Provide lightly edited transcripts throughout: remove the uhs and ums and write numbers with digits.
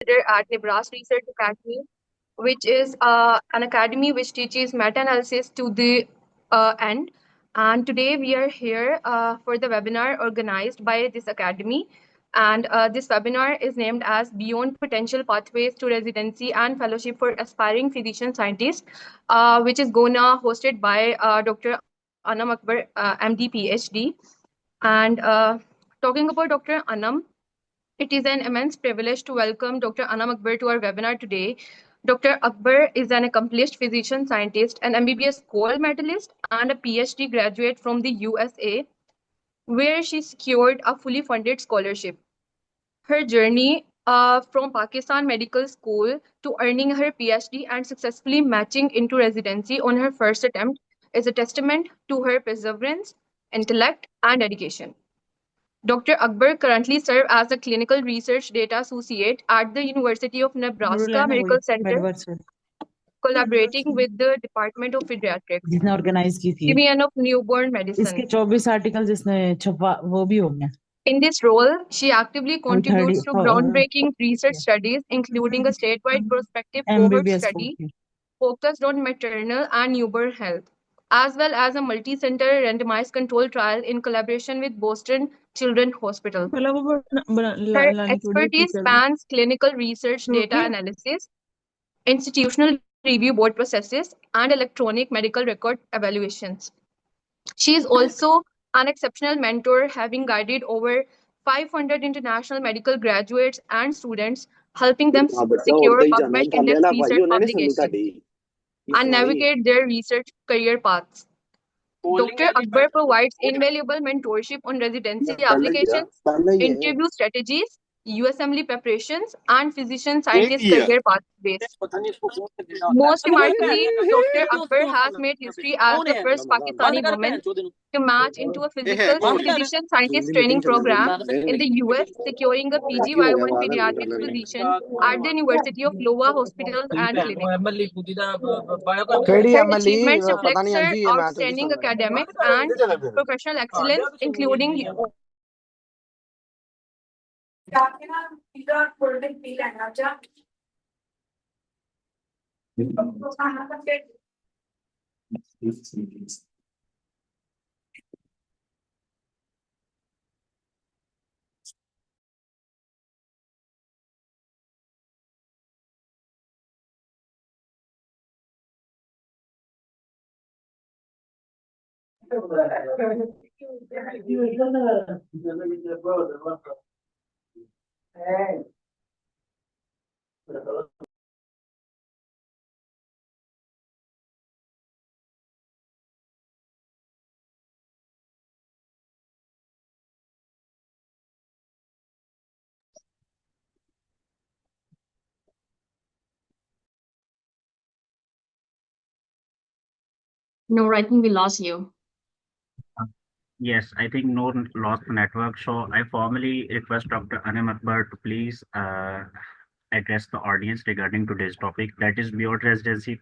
coordinator at Nibras Research Academy, which is an academy which teaches meta-analysis to the end. And today we are here for the webinar organized by this academy. And this webinar is named as Beyond Potential Pathways to Residency and Fellowship for Aspiring Physician Scientists, which is gonna hosted by Dr. Anum Akbar, MD, PhD. And talking about Dr. Anum, it is an immense privilege to welcome Dr. Anum Akbar to our webinar today. Dr. Akbar is an accomplished physician scientist, an MBBS gold medalist, and a PhD graduate from the USA, where she secured a fully funded scholarship. Her journey from Pakistan Medical School to earning her PhD and successfully matching into residency on her first attempt is a testament to her perseverance, intellect, and dedication. Dr. Akbar currently serves as a clinical research data associate at the University of Nebraska Medical Center, collaborating with the Department of Pediatrics, जिसने organise की थी Division of Newborn इसके Medicine. 24 article जिसने छपा वो भी हो गया In this role, she actively contributes to groundbreaking research studies, including a statewide prospective cohort MBBS study focused on maternal and newborn health, as well as a multi-center randomized control trial in collaboration with Boston Children's Hospital. Her expertise spans clinical research data analysis, institutional review board processes, and electronic medical record evaluations. She is also an exceptional mentor, having guided over 500 international medical graduates and students, helping them secure PubMed Index research publications and navigate their research career paths. Dr. Akbar provides invaluable mentorship on residency applications, interview strategies, USMLE preparations, and physician scientist career pathways. Most remarkably, Dr. Akbar has made history as the first Pakistani woman to match into a physician scientist training program in the US, securing a PGY1 pediatrics position at the University of Iowa Hospitals and Clinics. Her achievements reflect her outstanding academics and professional excellence, including No, I think we lost you. Yes, I think no lost network. So I formally request Dr. Anum Akbar to please address the audience regarding today's topic, that is beyond residency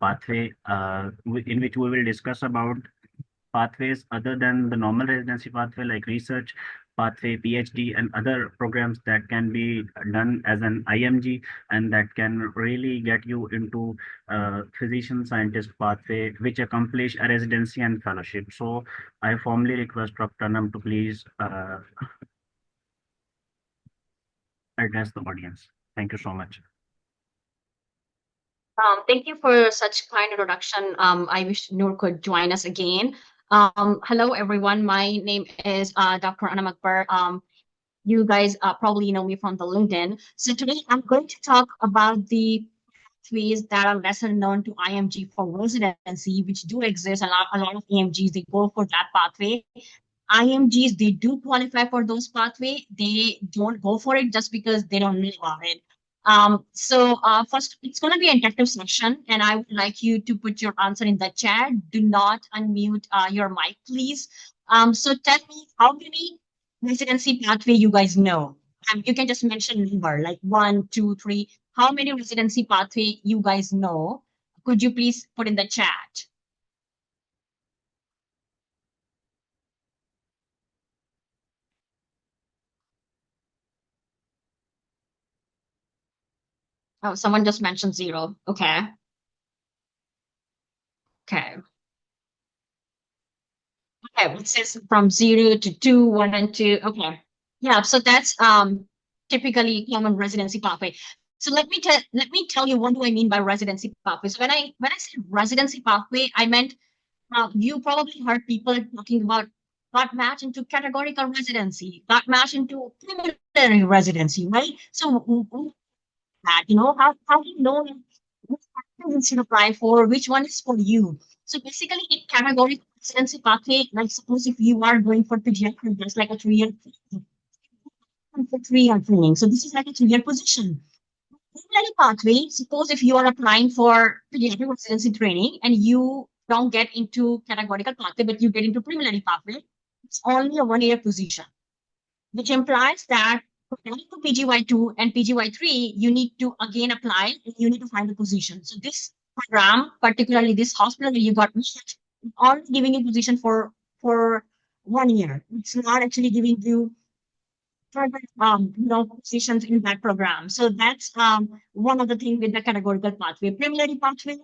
pathway, in which we will discuss about pathways other than the normal residency pathway, like research pathway, PhD, and other programs that can be done as an IMG and that can really get you into physician scientist pathway, which accomplish a residency and fellowship. So I formally request Dr. Anum to please address the audience. Thank you so much. Thank you for such kind introduction. I wish Noor could join us again. Hello, everyone. My name is Dr. Anum Akbar. You guys probably know me from the LinkedIn. So today I'm going to talk about the pathways that are lesser known to IMG for residency, which do exist. A lot of IMGs, they go for that pathway. IMGs, they do qualify for those pathway. They don't go for it just because they don't know about it. First, it's going to be an interactive session, and I would like you to put your answer in the chat. Do not unmute your mic, please. So tell me how many residency pathway you guys know. You can just mention number like 1, 2, 3. How many residency pathway you guys know? Could you please put in the chat? Oh, someone just mentioned 0. Okay. Okay. Okay, it says from 0 to 2, 1 and 2. Okay. Yeah, so that's typically common residency pathway. So let me tell you what do I mean by residency pathway. So when I said residency pathway, I meant you probably heard people talking about got match into categorical residency, got match into preliminary residency, right? So that, how do you know which pathway you should apply for, which one is for you? So basically, in categorical residency pathway, like suppose if you are going for pediatrics, that's like a 3-year for 3-year training. So this is like a 3-year position. Preliminary pathway, suppose if you are applying for pediatric residency training and you don't get into categorical pathway, but you get into preliminary pathway, it's only a 1-year position, which implies that for getting to PGY2 and PGY3, you need to again apply and you need to find a position. So this program, particularly this hospital that you got matched, is only giving you position for 1 year. It's not actually giving you further positions in that program. So that's one of the things with the categorical pathway. Preliminary pathway,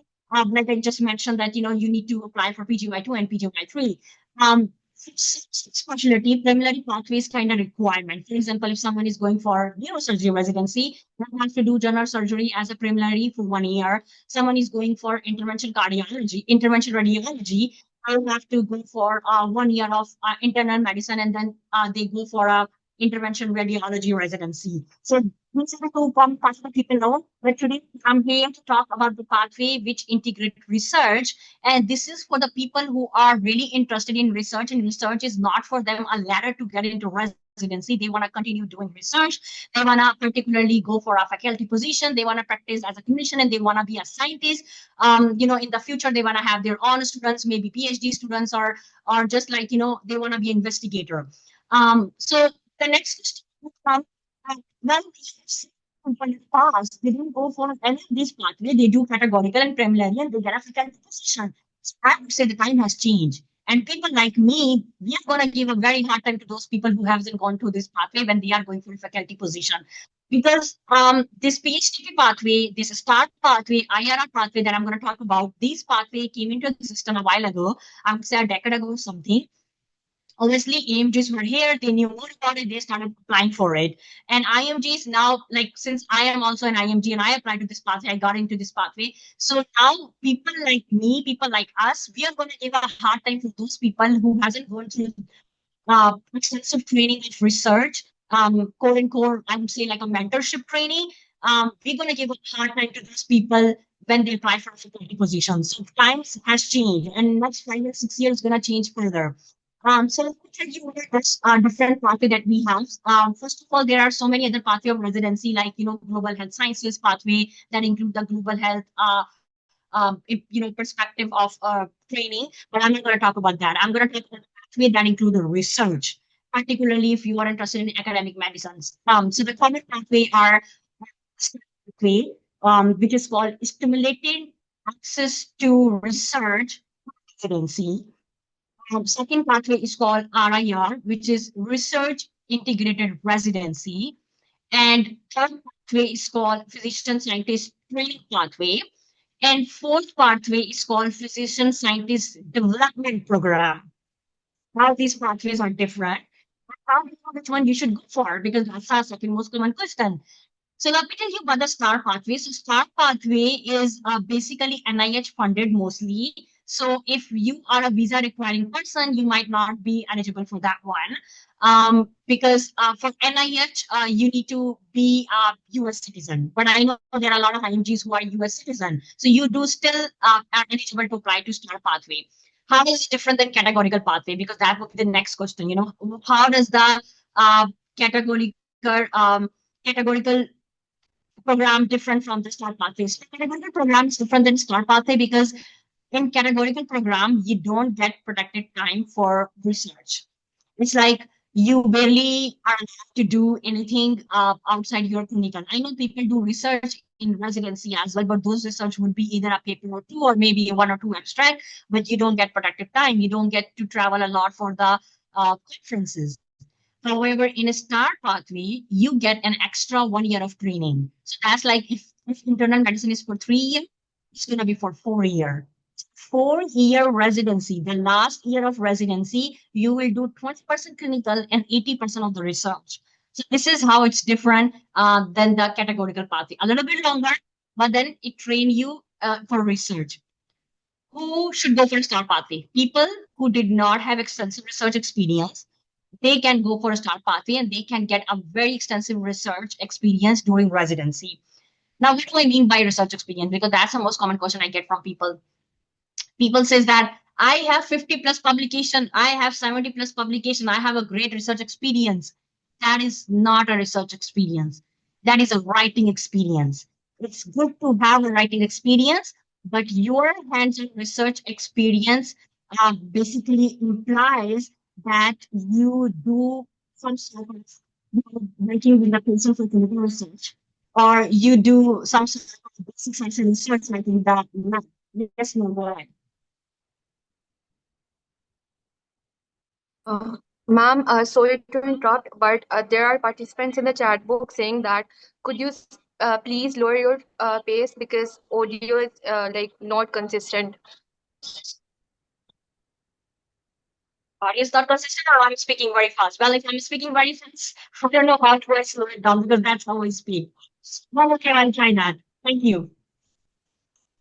like I just mentioned that you need to apply for PGY2 and PGY3. Specialty preliminary pathway is kind of requirement. For example, if someone is going for neurosurgery residency, they have to do general surgery as a preliminary for 1 year. Someone is going for intervention cardiology, intervention radiology, they have to go for 1 year of internal medicine, and then they go for a intervention radiology residency. So these are the two common pathway people know. But today I'm here to talk about the pathway which integrate research. And this is for the people who are really interested in research, and research is not for them a ladder to get into residency. They want to continue doing research. They want to particularly go for a faculty position. They want to practice as a clinician and they want to be a scientist. In the future, they want to have their own students, maybe PhD students, or just like, they want to be investigator. So the next question would come, well, in the past, they didn't go for any of these pathways. They do categorical and preliminary and they get a faculty position. So I would say the time has changed. And people like me, we are going to give a very hard time to those people who haven't gone through this pathway when they are going for a faculty position. Because this PhD pathway, this START pathway, IRR pathway that I'm going to talk about, these pathway came into the system a while ago, I would say a decade ago or something. Obviously, EMGs were here, they knew more about it, they started applying for it. And IMGs now, like since I am also an IMG and I applied to this pathway, I got into this pathway. So now people like me, people like us, we are going to give a hard time for those people who hasn't gone through extensive training of research, core and core, I would say like a mentorship training. We're going to give a hard time to those people when they apply for faculty positions. So times has changed, and next 5 or 6 years is going to change further. So let me tell you what this different pathway that we have. First of all, there are so many other pathway of residency, like global health sciences pathway that include the global health perspective of training. But I'm not going to talk about that. I'm going to talk about pathway that include the research, particularly if you are interested in academic medicines. So the common pathway are pathway, which is called stimulating access to research residency. Second pathway is called RIR, which is Research Integrated Residency. And third pathway is called Physician Scientist Training Pathway. And fourth pathway is called Physician Scientist Development Program. Now these pathways are different. How do you know which one you should go for? Because that's our second most common question. So let me tell you about the STAR pathway. So STAR pathway is basically NIH funded mostly. So if you are a visa requiring person, you might not be eligible for that one. Because for NIH, you need to be a US citizen. But I know there are a lot of IMGs who are US citizen. So you do still are eligible to apply to STAR pathway. How is it different than categorical pathway? Because that would be the next question. How does the categorical program different from the STAR pathway? So categorical program is different than STAR pathway because in categorical program, you don't get protected time for research. It's like you barely are allowed to do anything outside your clinical. I know people do research in residency as well, but those research would be either a paper or two or maybe 1 or 2 abstract, but you don't get protected time. You don't get to travel a lot for the conferences. However, in a STAR pathway, you get an extra 1 year of training. So that's like if internal medicine is for 3 years, it's going to be for 4 years. 4 year residency, the last year of residency, you will do 20% clinical and 80% of the research. So this is how it's different than the categorical pathway. A little bit longer, but then it train you for research. Who should go for a STAR pathway? People who did not have extensive research experience, they can go for a STAR pathway and they can get a very extensive research experience during residency. Now, what do I mean by research experience? Because that's the most common question I get from people. People says that I have 50 plus publication, I have 70 plus publication, I have a great research experience. That is not a research experience. That is a writing experience. It's good to have a writing experience, but your hands-on research experience basically implies that you do some sort of working with the patient for clinical research, or you do some sort of basic science research like in that. Yes, no, go ahead. Ma'am, sorry to interrupt, but there are participants in the chat book saying that could you please lower your pace because audio is like not consistent. Is not consistent or I'm speaking very fast. Well, if I'm speaking very fast, I don't know how to slow it down because that's how I speak. Well, okay, I'll try that. Thank you.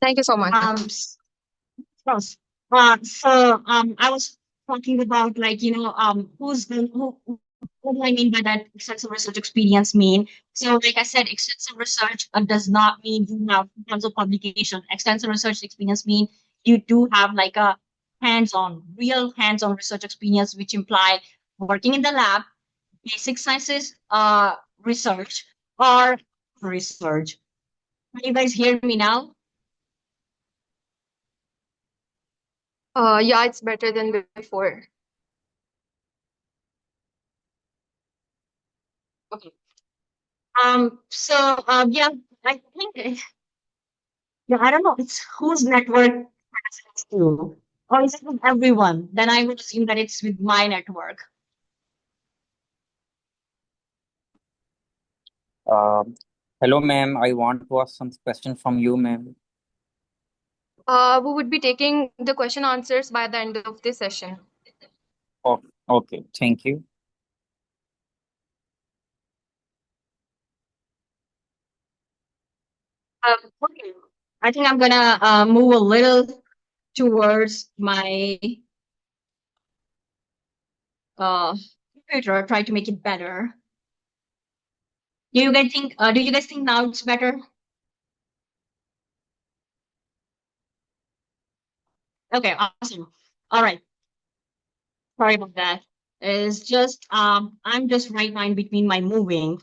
Thank you so much. First, I was talking about like who's the who. What do I mean by that extensive research experience mean? So, like I said, extensive research does not mean you have tons of publication. Extensive research experience mean you do have like a real hands-on research experience, which imply working in the lab, basic sciences, research, or research. Can you guys hear me now? Yeah, it's better than before. Okay. Yeah, I think yeah, I don't know. It's whose network access to, or is it with everyone? Then I would assume that it's with my network. Hello, ma'am. I want to ask some questions from you, ma'am. We would be taking the question answers by the end of this session. Oh, okay. Thank you. Okay. I think I'm gonna move a little towards my computer, try to make it better. Do you guys think now it's better? Okay, awesome. All right. Sorry about that. It's just I'm just right now in between my moving.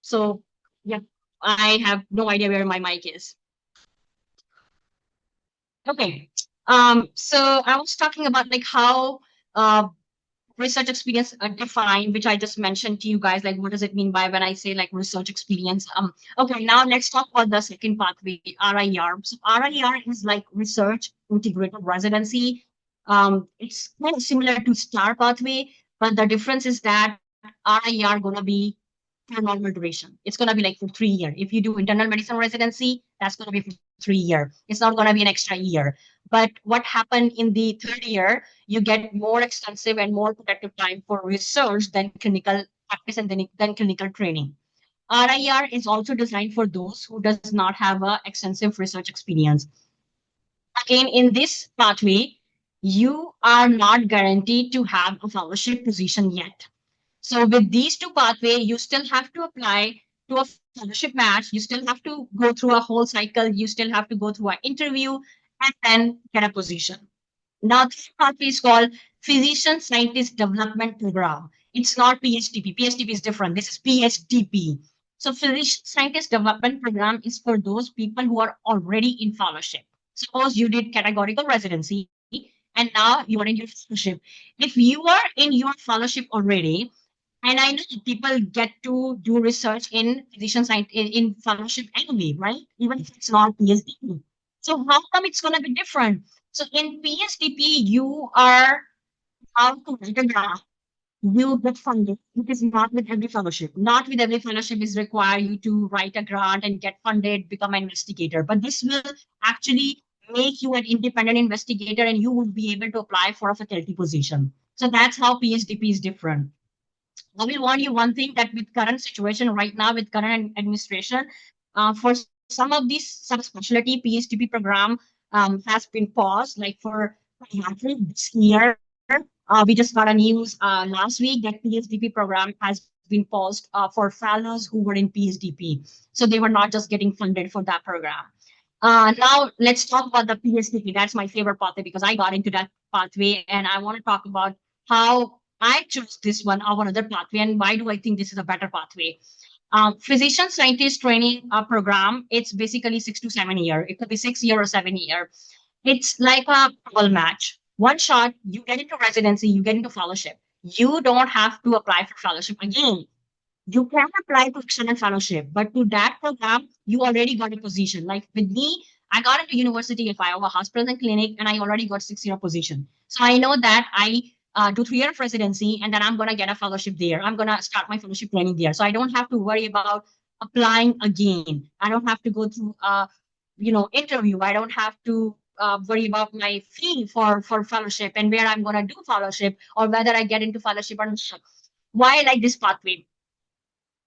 So yeah, I have no idea where my mic is. Okay. So I was talking about like how research experience defined, which I just mentioned to you guys, like what does it mean by when I say like research experience? Okay, now let's talk about the second pathway, RIR. So RIR is like research integrated residency. It's kind of similar to STAR pathway, but the difference is that RIR gonna be for normal duration. It's gonna be like for 3 years. If you do internal medicine residency, that's gonna be for 3 years. It's not gonna be an extra year. But what happened in the third year, you get more extensive and more productive time for research than clinical practice and then clinical training. RIR is also designed for those who does not have a extensive research experience. Again, in this pathway, you are not guaranteed to have a fellowship position yet. So with these two pathways, you still have to apply to a fellowship match. You still have to go through a whole cycle. You still have to go through an interview and then get a position. Now, this pathway is called Physician Scientist Development Program. It's not PhDP. PhDP is different. This is PhDP. So Physician Scientist Development Program is for those people who are already in fellowship. Suppose you did categorical residency and now you are in your fellowship. If you are in your fellowship already, and I know people get to do research in physician science in fellowship anyway, right? Even if it's not PhD. So how come it's going to be different? So in PSTP, you are how to write a graph. you get funded. It is not with every fellowship. Not with every fellowship is require you to write a grant and get funded, become an investigator. But this will actually make you an independent investigator and you will be able to apply for a faculty position. So that's how PSDP is different. I will warn you one thing, that with current situation right now, with current administration, for some of these subspecialty PhD program has been paused. Like for pediatrics this year, we just got a news last week that PhD program has been paused for fellows who were in PhD. So they were not just getting funded for that program. Now let's talk about the PSTP. That's my favorite pathway because I got into that pathway, and I want to talk about how I chose this one over another pathway and why do I think this is a better pathway. Physician scientist training program, it's basically 6 to 7 years. It could be 6 year or 7 year. It's like a double match. One shot, you get into residency, you get into fellowship. You don't have to apply for fellowship again. You can apply to external fellowship, but to that program, you already got a position. Like with me, I got into University of Iowa Hospital and Clinic, and I already got 6 year position. So I know that I do 3 year of residency, and then I'm gonna get a fellowship there. I'm gonna start my fellowship training there. So I don't have to worry about applying again. I don't have to go through interview. I don't have to worry about my fee for fellowship and where I'm gonna do fellowship or whether I get into fellowship or not. Why I like this pathway?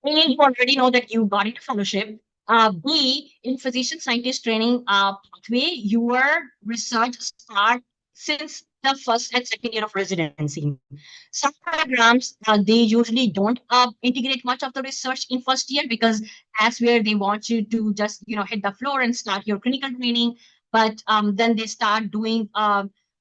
A, you already know that you got into fellowship. B, in physician scientist training pathway, your research start since the first and second year of residency. Some programs, they usually don't integrate much of the research in first year because that's where they want you to just, hit the floor and start your clinical training. But then they start doing,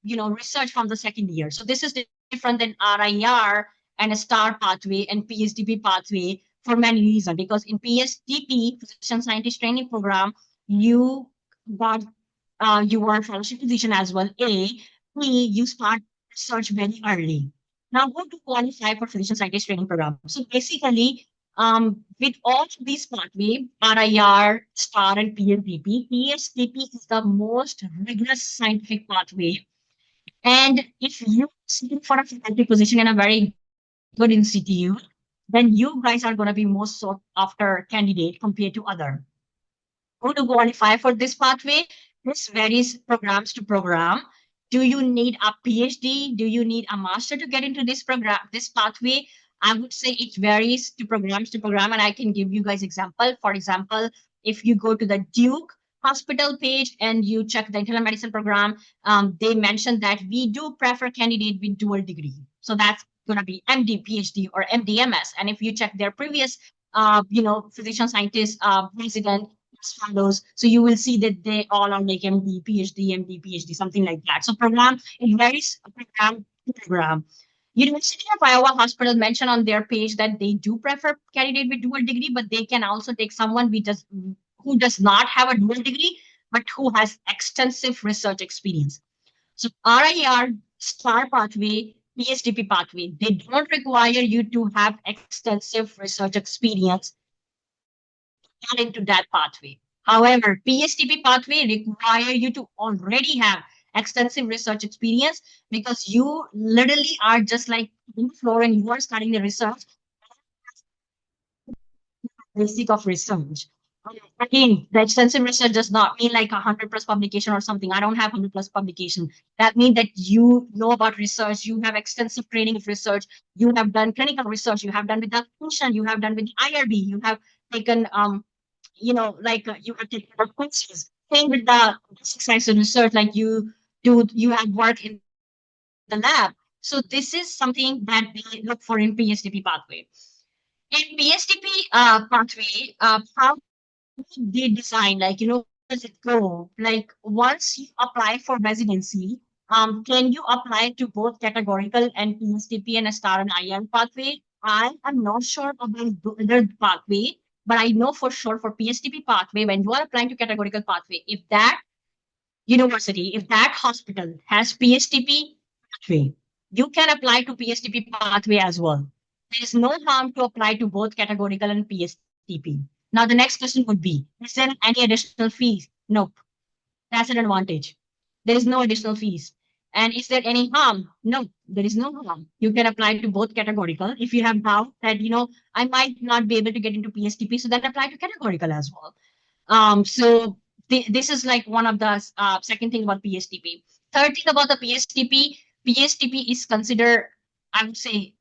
research from the second year. So this is different than RIR and a STAR pathway and PSDP pathway for many reasons. Because in PSTP, Physician Scientist Training Program, you got your fellowship position as well. A, B, you start research very early. Now, who to qualify for Physician Scientist Training Program? So basically, with all these pathways, RIR, STAR, and PSTP, PSTP is the most rigorous scientific pathway. And if you seek for a faculty position in a very good institute, then you guys are going to be most sought after candidate compared to other. Who to qualify for this pathway? This varies programs to program. Do you need a PhD? Do you need a master to get into this program, this pathway? I would say it varies to program, and I can give you guys example. For example, if you go to the Duke Hospital page and you check the internal medicine program, they mentioned that we do prefer candidate with dual degree. So that's going to be MD, PhD, or MDMS. And if you check their previous, physician scientist resident fellows, so you will see that they all are like MD, PhD, something like that. So program, it varies program to program. University of Iowa Hospital mentioned on their page that they do prefer candidate with dual degree, but they can also take someone who does not have a dual degree, but who has extensive research experience. So RIR, STAR pathway, PSTP pathway, they don't require you to have extensive research experience to get into that pathway. However, PSTP pathway require you to already have extensive research experience because you literally are just like in the floor and you are starting the research. Basic of research. Again, the extensive research does not mean like 100+ publication or something. I don't have 100+ publication. That means that you know about research, you have extensive training of research, you have done clinical research, you have done with the patient, you have done with IRB, you have taken, you have taken courses. Same with the exercise research, like you have work in the lab. So this is something that we look for in PSTP pathway. In PSTP pathway, how they design, does it go? Like once you apply for residency, can you apply to both categorical and PSTP and a STAR and IR pathway? I am not sure about the other pathway, but I know for sure for PSTP pathway, when you are applying to categorical pathway, if that university, if that hospital has PSTP pathway, you can apply to PSTP pathway as well. There is no harm to apply to both categorical and PSTP. Now, the next question would be, is there any additional fees? Nope. That's an advantage. There is no additional fees. And is there any harm? No, there is no harm. You can apply to both categorical. If you have doubt that, I might not be able to get into PSTP, so then apply to categorical as well. So this is like one of the second thing about PSTP. Third thing about the PSTP is considered, I would say,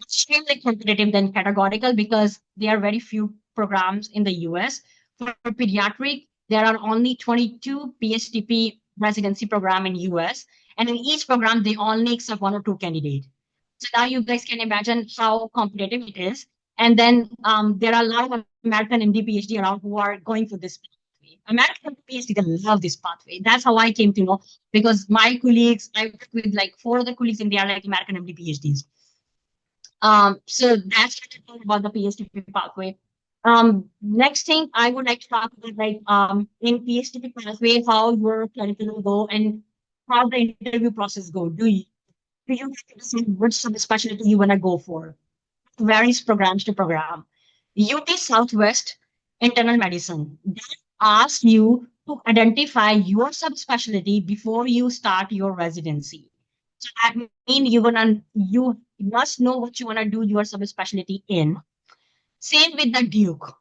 extremely competitive than categorical because there are very few programs in the US. For pediatric, there are only 22 PSTP residency program in US, and in each program they only accept one or two candidates. So now you guys can imagine how competitive it is. And then there are a lot of American MD PhD around who are going for this pathway. American PhD they love this pathway. That's how I came to know because my colleagues, I work with like 4 other colleagues, and they are like American MD PhDs. So that's what I think about the PSTP pathway. Next thing I would like to talk about, like in PSTP pathway, how your curriculum go and how the interview process go. Do you have to decide which subspecialty you want to go for? It varies programs to program. UT Southwest Internal Medicine that asks you to identify your subspecialty before you start your residency. So that means you must know what you want to do your subspecialty in. Same with the Duke.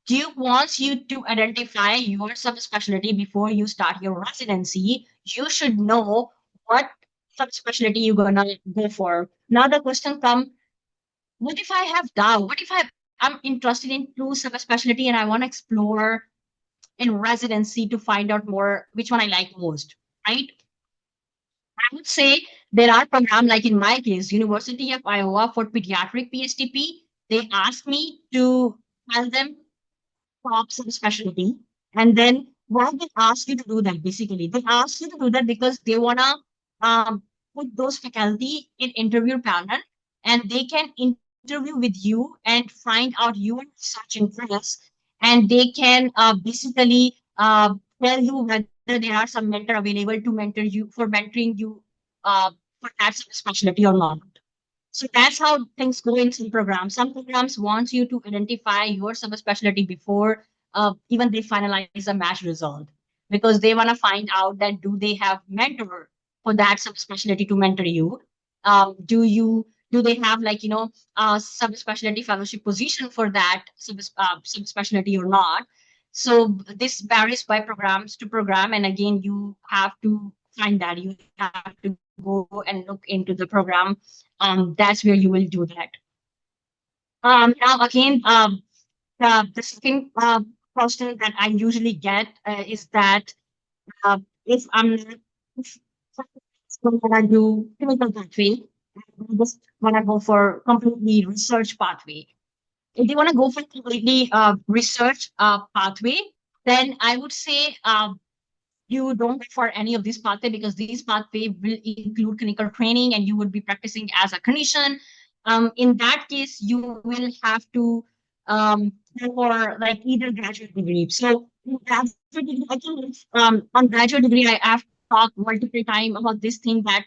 Duke wants you to identify your subspecialty before you start your residency. You should know what subspecialty you're gonna go for. Now the question comes, what if I have doubt? What if I'm interested in two subspecialty and I want to explore in residency to find out more which one I like most, right? I would say there are programs like in my case, University of Iowa for pediatric PSTP. They asked me to tell them top subspecialty, and then why they ask you to do that? Basically, they ask you to do that because they wanna put those faculty in interview panel, and they can interview with you and find out your research interests, and they can basically tell you whether there are some mentor available to mentoring you for that specialty or not. So that's how things go in some programs. Some programs want you to identify your subspecialty before even they finalize a match result because they want to find out that do they have mentor for that subspecialty to mentor you. Do they have like subspecialty fellowship position for that subspecialty or not? So this varies by programs to program, and again you have to find that you have to go and look into the program. That's where you will do that. Now again, the second question that I usually get is that if I'm not if I'm gonna do clinical pathway, I just wanna go for completely research pathway. If they wanna go for completely research pathway, then I would say you don't go for any of these pathway because these pathway will include clinical training and you would be practicing as a clinician. In that case, you will have to go for like either graduate degree. So graduate degree, I think on graduate degree, I have talked multiple times about this thing that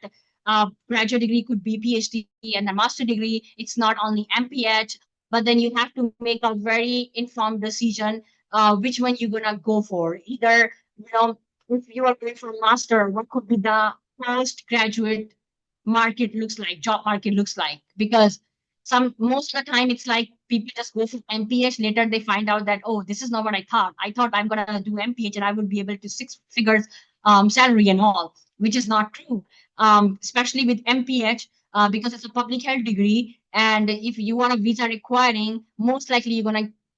graduate degree could be PhD and a master degree. It's not only MPH, but then you have to make a very informed decision which one you're gonna go for. Either if you are going for a master, what could be the postgraduate market looks like, job market looks like? Because most of the time it's like people just go for MPH. Later they find out that, oh, this is not what I thought. I thought I'm gonna do MPH and I would be able to 6 figures salary and all, which is not true. Especially with MPH, because it's a public health degree, and if you want a visa requiring, most likely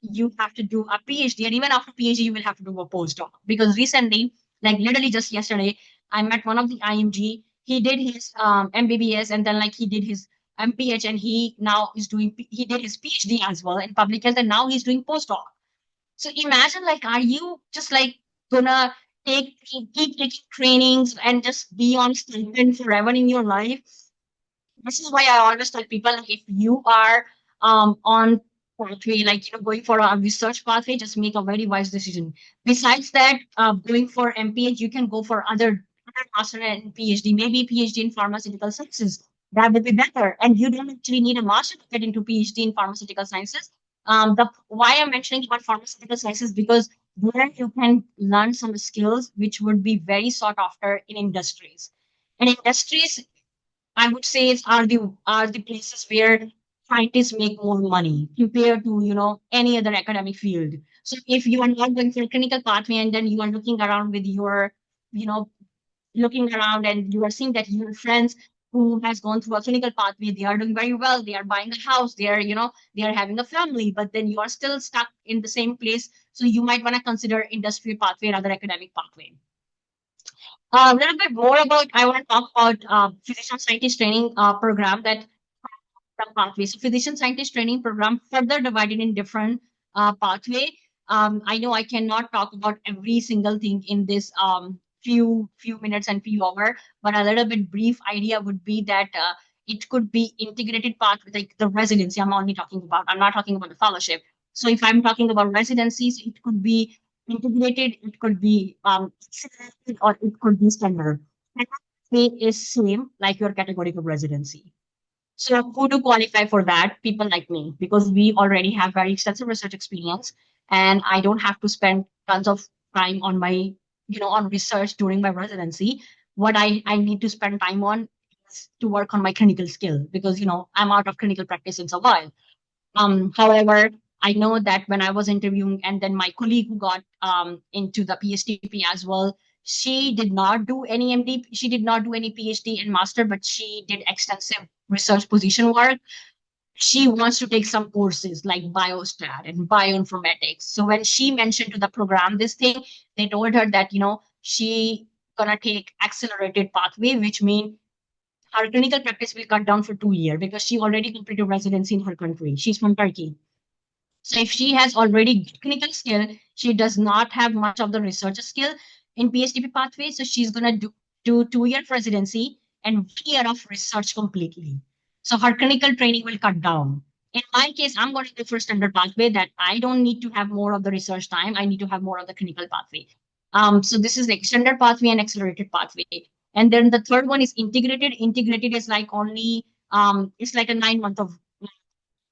you have to do a PhD, and even after PhD you will have to do a postdoc. Because recently, like literally just yesterday, I met one of the IMG. He did his MBBS, and then like he did his MPH, and he did his PhD as well in public health, and now he's doing postdoc. So imagine, like, are you just like gonna keep taking trainings and just be on stipend forever in your life? This is why I always tell people, like, if you are on pathway, like going for a research pathway, just make a very wise decision. Besides that, going for MPH, you can go for other master and PhD, maybe PhD in pharmaceutical sciences. That would be better. And you don't actually need a master to get into PhD in pharmaceutical sciences. Why I'm mentioning about pharmaceutical sciences, because there you can learn some skills which would be very sought after in industries. And industries, I would say, are the places where scientists make more money compared to any other academic field. So if you are not going for a clinical pathway and then you are looking around with your you know looking around and you are seeing that your friends who has gone through a clinical pathway, they are doing very well, they are buying a house, they are having a family, but then you are still stuck in the same place. So you might want to consider industry pathway rather academic pathway. A little bit more about, I want to talk about physician scientist training program that pathways. So physician scientist training program further divided in different pathway. I know I cannot talk about every single thing in this few minutes and few hour, but a little bit brief idea would be that it could be integrated path with like the residency. I'm only talking about. I'm not talking about the fellowship. So if I'm talking about residencies, it could be integrated. It could be accelerated, or it could be standard. And that is same like your category of residency. So who to qualify for that? People like me, because we already have very extensive research experience, and I don't have to spend tons of time on on research during my residency. What I need to spend time on is to work on my clinical skill, because I'm out of clinical practice in a while. However, I know that when I was interviewing, and then my colleague who got into the PSTP as well, she did not do any MD, she did not do any PhD and master, but she did extensive research position work. She wants to take some courses like biostat and bioinformatics. So when she mentioned to the program this thing, they told her that she gonna take accelerated pathway, which means her clinical practice will cut down for 2 years because she already completed residency in her country. She's from Turkey. So if she has already clinical skill, she does not have much of the research skill in PhD pathway. So she's gonna do 2 year residency and 1 year of research completely. So her clinical training will cut down. In my case, I'm going to go for standard pathway that I don't need to have more of the research time. I need to have more of the clinical pathway. So this is like standard pathway and accelerated pathway. And then the third one is integrated. Integrated is like only it's like a 9 month of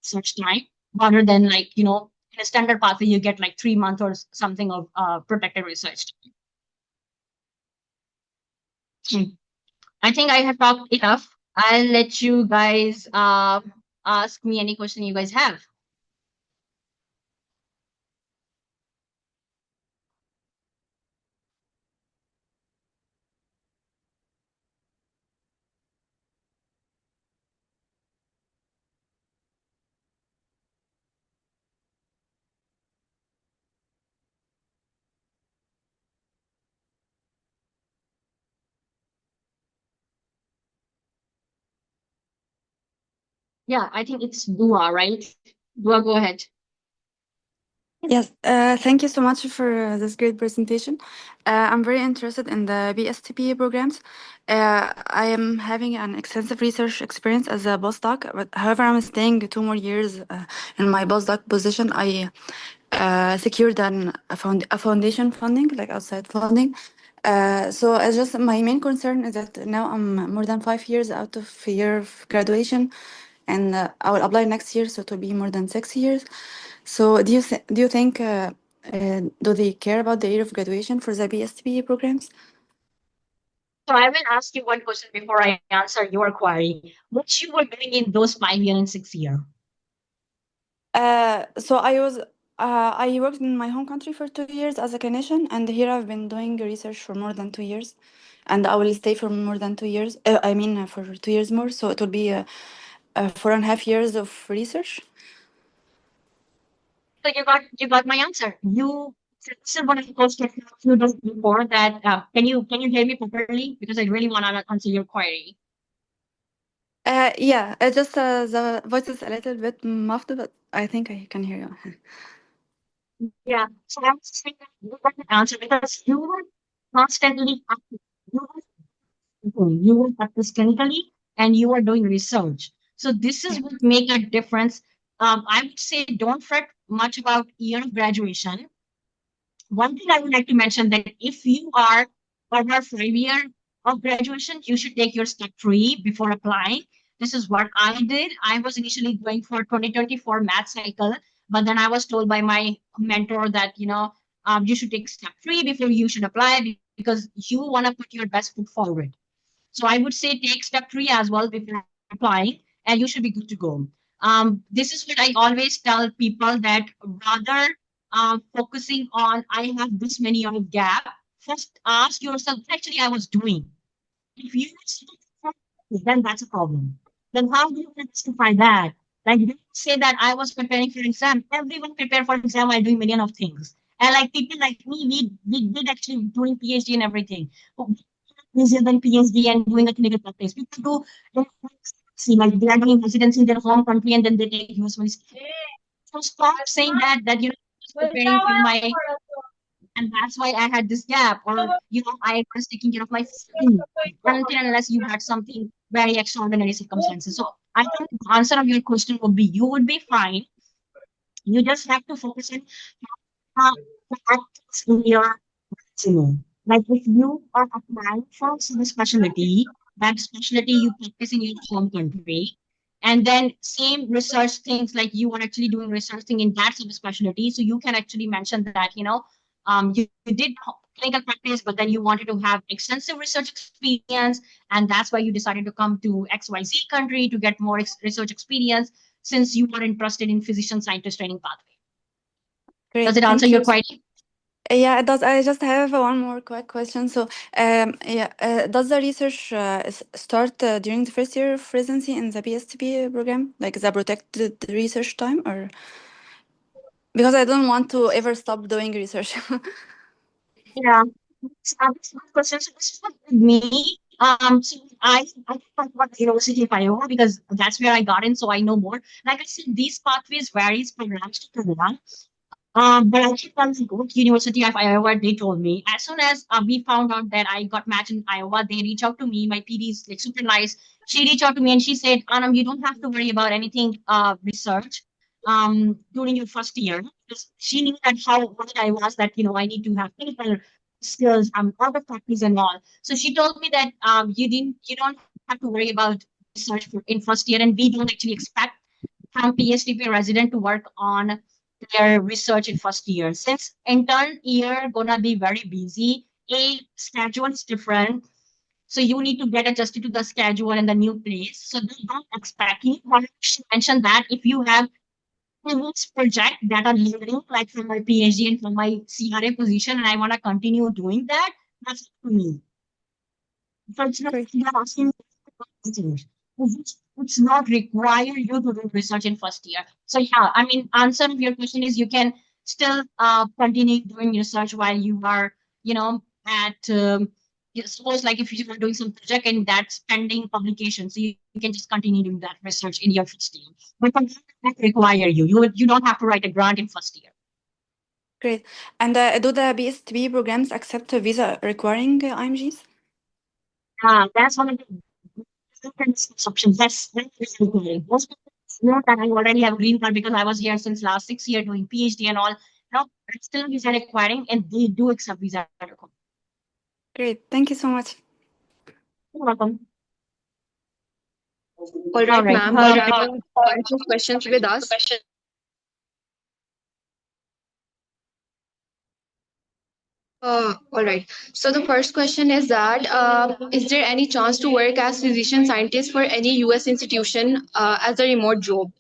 research time rather than like in a standard pathway you get like 3 months or something of protected research. I think I have talked enough. I'll let you guys ask me any question you guys have. Yeah, I think it's Dua, right? Dua, go ahead. Yes, thank you so much for this great presentation. I'm very interested in the BSTP programs. I am having an extensive research experience as a postdoc, but however, I'm staying 2 more years in my postdoc position. I secured a foundation funding, like outside funding. So as just my main concern is that now I'm more than 5 years out of year of graduation, and I will apply next year, so it will be more than 6 years. So do you think do they care about the year of graduation for the BSTP programs? So I will ask you one question before I answer your query. What you were doing in those 5 year and 6 year? So I worked in my home country for 2 years as a clinician, and here I've been doing research for more than 2 years, and I will stay for more than 2 years. I mean, for 2 years more, so it will be 4.5 years of research. So you got my answer. This is one of the questions you did before that. Can you hear me properly? Because I really want to answer your query. Yeah, just the voice is a little bit muffled, but I think I can hear you. Yeah. So I was saying that you got the answer because you were constantly active. You were practice clinically and you are doing research. So this is Yeah. what make a difference. I would say don't fret much about year of graduation. One thing I would like to mention that if you are over 5 year of graduation, you should take your step three before applying. This is what I did. I was initially going for 2024 math cycle, but then I was told by my mentor that you should take step three before you should apply because you want to put your best foot forward. So I would say take step 3 as well before applying, and you should be good to go. This is what I always tell people, that rather focusing on I have this many of gap, first ask yourself, actually I was doing. If you then that's a problem. Then how do you justify that? Like you say that I was preparing for exam. Everyone prepare for exam while doing million of things. And like people like me, we did actually doing PhD and everything. Easier than PhD and doing a clinical practice. People do see like they are doing residency in their home country and then they take USMLE. So stop saying that preparing for my, and that's why I had this gap, or I was taking care of my family until unless you had something very extraordinary circumstances. So I think the answer of your question would be you would be fine. You just have to focus on practice in your resume. Like if you are applying for some specialty, that specialty you practice in your home country, and then same research things like you are actually doing research thing in that subspecialty, so you can actually mention that you did clinical practice, but then you wanted to have extensive research experience, and that's why you decided to come to XYZ country to get more research experience since you were interested in physician scientist training pathway. Great, does it answer thank your you. question? Yeah, it does. I just have one more quick question. So, does the research start during the first year of residency in the PSTP program, like the protected research time, or because I don't want to ever stop doing research? Yeah. So that's my question. So this is what with me. So I talk about the University of Iowa because that's where I got in, so I know more. Like I said, these pathways varies programs to program. But I keep on going to University of Iowa. They told me as soon as we found out that I got matched in Iowa, they reached out to me. My PD is like super nice. She reached out to me and she said, "Anam, you don't have to worry about anything research during your first year." Because she knew that how worried I was that I need to have clinical skills, out of practice and all. So she told me that you don't have to worry about research in first year, and we don't actually expect from PSTP resident to work on their research in first year. Since intern year gonna be very busy, schedule is different. So you need to get adjusted to the schedule and the new place. So they don't expect you. I should mention that if you have previous project that are lingering, like from my PhD and from my CRA position, and I want to continue doing that, that's up to me. So it's not Great. you're asking it's not require you to do research in first year. So yeah, I mean, answer of your question is you can still continue doing research while you are, at suppose like if you were doing some project and that's pending publication, so you can just continue doing that research in your first year. But that require you. You don't have to write a grant in first year. Great. And do the PSTP programs accept visa requiring IMGs? That's one of the options. That's really most people know that I already have a green card because I was here since last 6 years doing PhD and all. No, it's still visa requiring, and they do accept visa requirement. Great. Thank you so much. You're welcome. All right, ma'am. We have a bunch of questions with us. All right. So the first question is that is there any chance to work as physician scientist for any US institution as a remote job?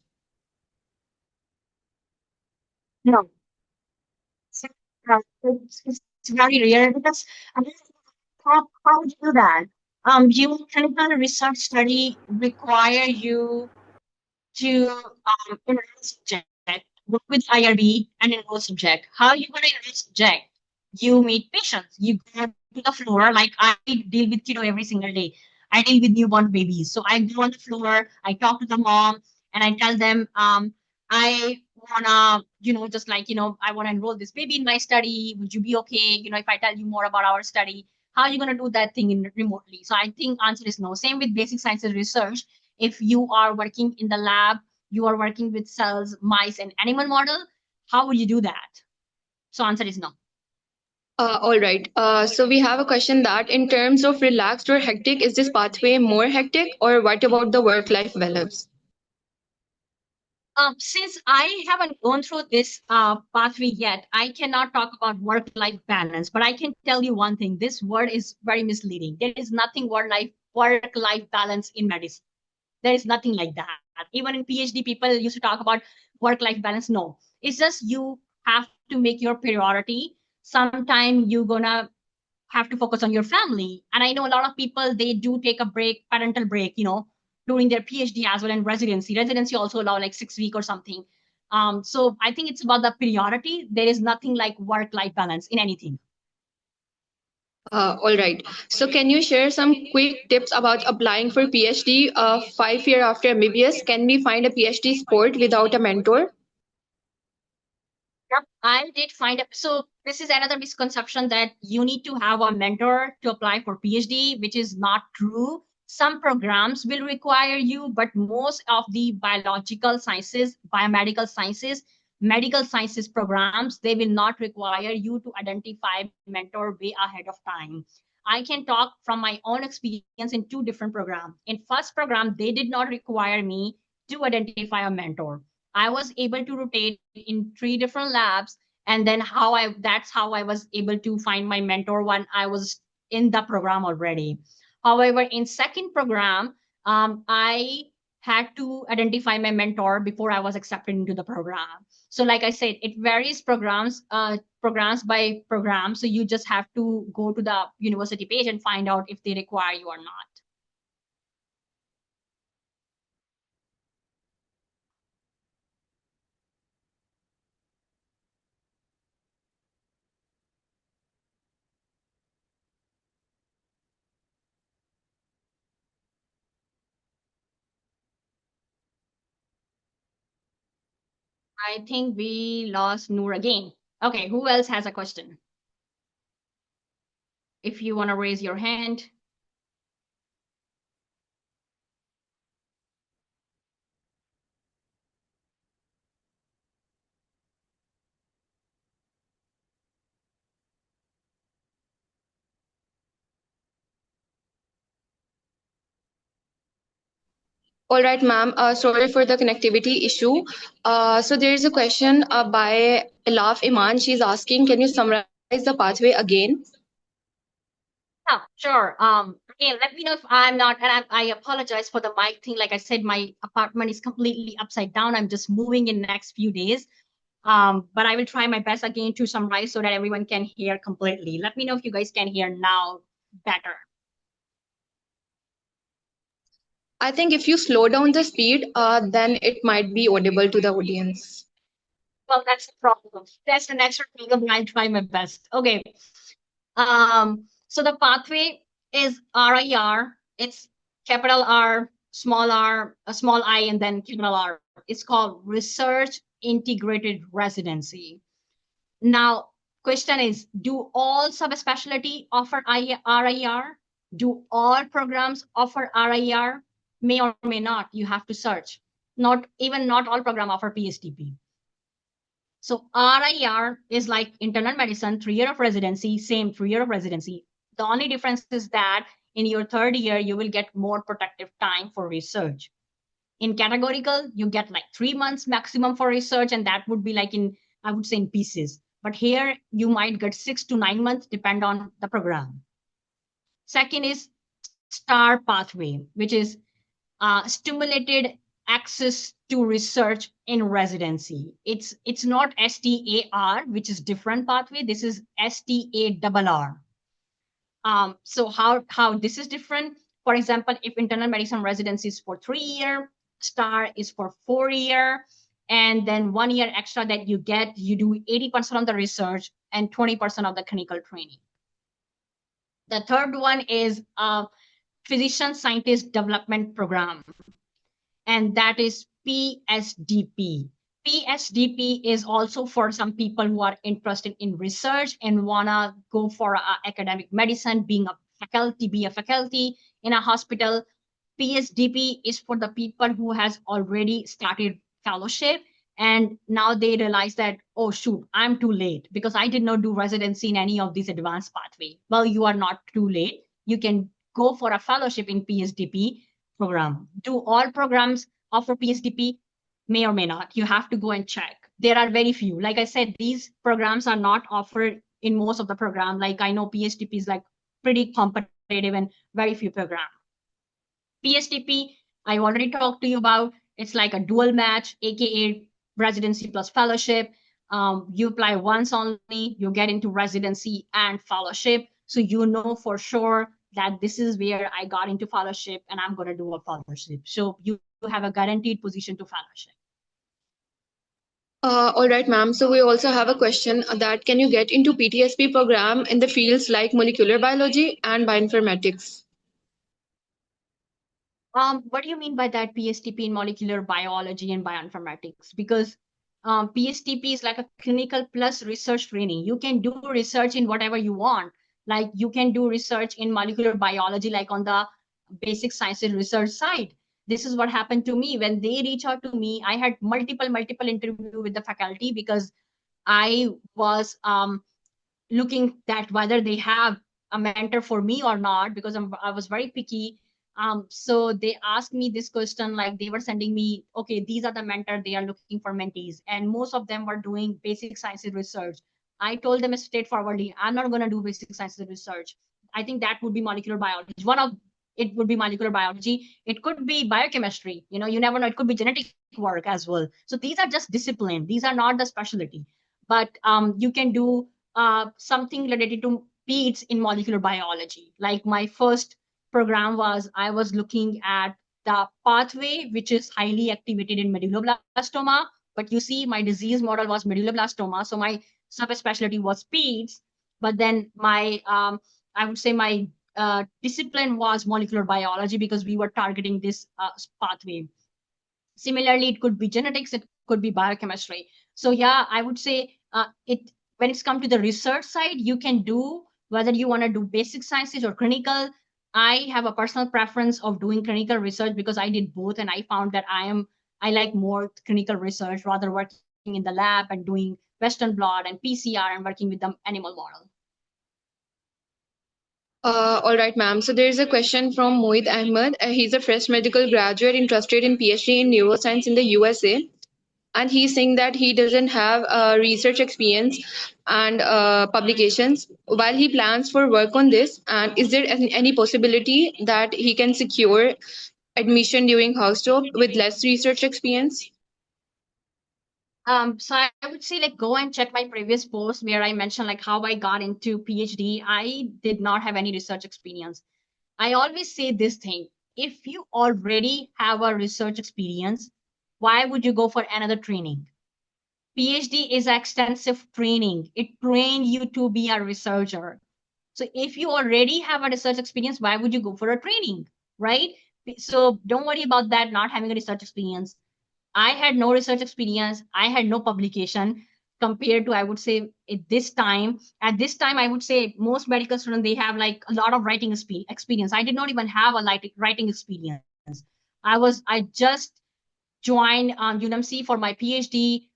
No, so, it's very rare because I mean, how would you do that? Your clinical research study require you to enroll subject, work with IRB and enroll subject. How you gonna enroll subject? You meet patients. You go to the floor. Like I deal with kiddo every single day. I deal with newborn babies. So I go on the floor. I talk to the mom and I tell them, I wanna, just like I wanna enroll this baby in my study. Would you be okay? If I tell you more about our study, how are you gonna do that thing in remotely? So I think answer is no. Same with basic sciences research. If you are working in the lab, you are working with cells, mice, and animal model, how would you do that? So answer is no. All right. So we have a question that in terms of relaxed or hectic, is this pathway more hectic, or what about the work-life balance? Since I haven't gone through this pathway yet, I cannot talk about work-life balance. But I can tell you one thing: this word is very misleading. There is nothing work-life work-life balance in medicine. There is nothing like that. Even in PhD, people used to talk about work-life balance. No, it's just you have to make your priority. Sometime you're gonna have to focus on your family. And I know a lot of people, they do take a break, parental break, during their PhD as well, and residency. Residency also allow like 6 weeks or something. So I think it's about the priority. There is nothing like work-life balance in anything. All right. So can you share some quick tips about applying for PhD 5 year after MBBS? Can we find a PhD sport without a mentor? Yep, I did find it. So this is another misconception that you need to have a mentor to apply for PhD, which is not true. Some programs will require you, but most of the biological sciences, biomedical sciences, medical sciences programs, they will not require you to identify mentor way ahead of time. I can talk from my own experience in 2 different programs. In first program, they did not require me to identify a mentor. I was able to rotate in 3 different labs, and then that's how I was able to find my mentor when I was in the program already. However, in second program, I had to identify my mentor before I was accepted into the program. So like I said, it varies programs by program. So you just have to go to the university page and find out if they require you or not. I think we lost Noor again. Okay, who else has a question? If you want to raise your hand. All right, ma'am. Sorry for the connectivity issue. So there is a question by Elaf Iman. She's asking, can you summarize the pathway again? Yeah, sure. Again, let me know if I'm not, and I apologize for the mic thing. Like I said, my apartment is completely upside down. I'm just moving in the next few days. But I will try my best again to summarize so that everyone can hear completely. Let me know if you guys can hear now better. I think if you slow down the speed, then it might be audible to the audience. Well, that's the problem. That's the next problem. I'll try my best. Okay. So the pathway is RIR. It's capital R, small I, and then capital R. It's called Research Integrated Residency. Now, question is, do all subspecialty offer RIR? Do all programs offer RIR? May or may not. You have to search. Not all program offer PSTP. So RIR is like internal medicine, 3 year of residency, same 3 year of residency. The only difference is that in your 3rd year, you will get more protective time for research. In categorical, you get like 3 months maximum for research, and that would be like I would say in pieces. But here you might get 6 to 9 months, depend on the program. Second is STAR pathway, which is stimulated access to research in residency. It's not STAR, which is different pathway. This is STARR. So how this is different? For example, if internal medicine residency is for 3 year, STAR is for 4 year, and then 1 year extra that you get, you do 80% of the research and 20% of the clinical training. The third one is physician scientist development program, and that is PSDP. PSDP is also for some people who are interested in research and wanna go for academic medicine, be a faculty in a hospital. PSDP is for the people who has already started fellowship, and now they realize that, oh shoot, I'm too late because I did not do residency in any of these advanced pathway. Well, you are not too late. You can go for a fellowship in PSDP program. Do all programs offer PSDP? May or may not. You have to go and check. There are very few. Like I said, these programs are not offered in most of the program. Like I know PSDP is like pretty competitive and very few programs. PSTP, I already talked to you about. It's like a dual match, aka residency plus fellowship. You apply once only, you get into residency and fellowship. So you know for sure that this is where I got into fellowship and I'm going to do a fellowship. So you have a guaranteed position to fellowship. All right, ma'am. So we also have a question that can you get into PTSP program in the fields like molecular biology and bioinformatics? What do you mean by that, PSTP in molecular biology and bioinformatics? Because PSTP is like a clinical plus research training. You can do research in whatever you want. Like you can do research in molecular biology, like on the basic sciences research side. This is what happened to me. When they reach out to me, I had multiple interview with the faculty because I was looking that whether they have a mentor for me or not, because I was very picky. So they asked me this question, like they were sending me, okay, these are the mentor, they are looking for mentees. And most of them were doing basic sciences research. I told them straightforwardly, I'm not going to do basic sciences research. I think that would be molecular biology. It would be molecular biology. It could be biochemistry. You know, you never know. It could be genetic work as well. So these are just discipline. These are not the specialty. But you can do something related to peds in molecular biology. Like my first program was, I was looking at the pathway which is highly activated in medulloblastoma. But you see, my disease model was medulloblastoma, so my subspecialty was peds. But then my, I would say my discipline was molecular biology because we were targeting this pathway. Similarly, it could be genetics, it could be biochemistry. So yeah, I would say it when it's come to the research side, you can do whether you want to do basic sciences or clinical. I have a personal preference of doing clinical research because I did both, and I found that I like more clinical research rather working in the lab and doing Western blot and PCR and working with the animal model. All right, ma'am. So there's a question from Mohit Ahmed. He's a fresh medical graduate interested in PhD in neuroscience in the USA. And he's saying that he doesn't have research experience and publications while he plans for work on this. And is there any possibility that he can secure admission during house job with less research experience? So I would say like go and check my previous post where I mentioned like how I got into PhD. I did not have any research experience. I always say this thing, if you already have a research experience, why would you go for another training? PhD is extensive training. It trains you to be a researcher. So if you already have a research experience, why would you go for a training, right? So don't worry about that, not having a research experience. I had no research experience. I had no publication compared to, I would say, at this time, I would say most medical students, they have like a lot of writing experience. I did not even have a writing experience. I just joined UNMC for my PhD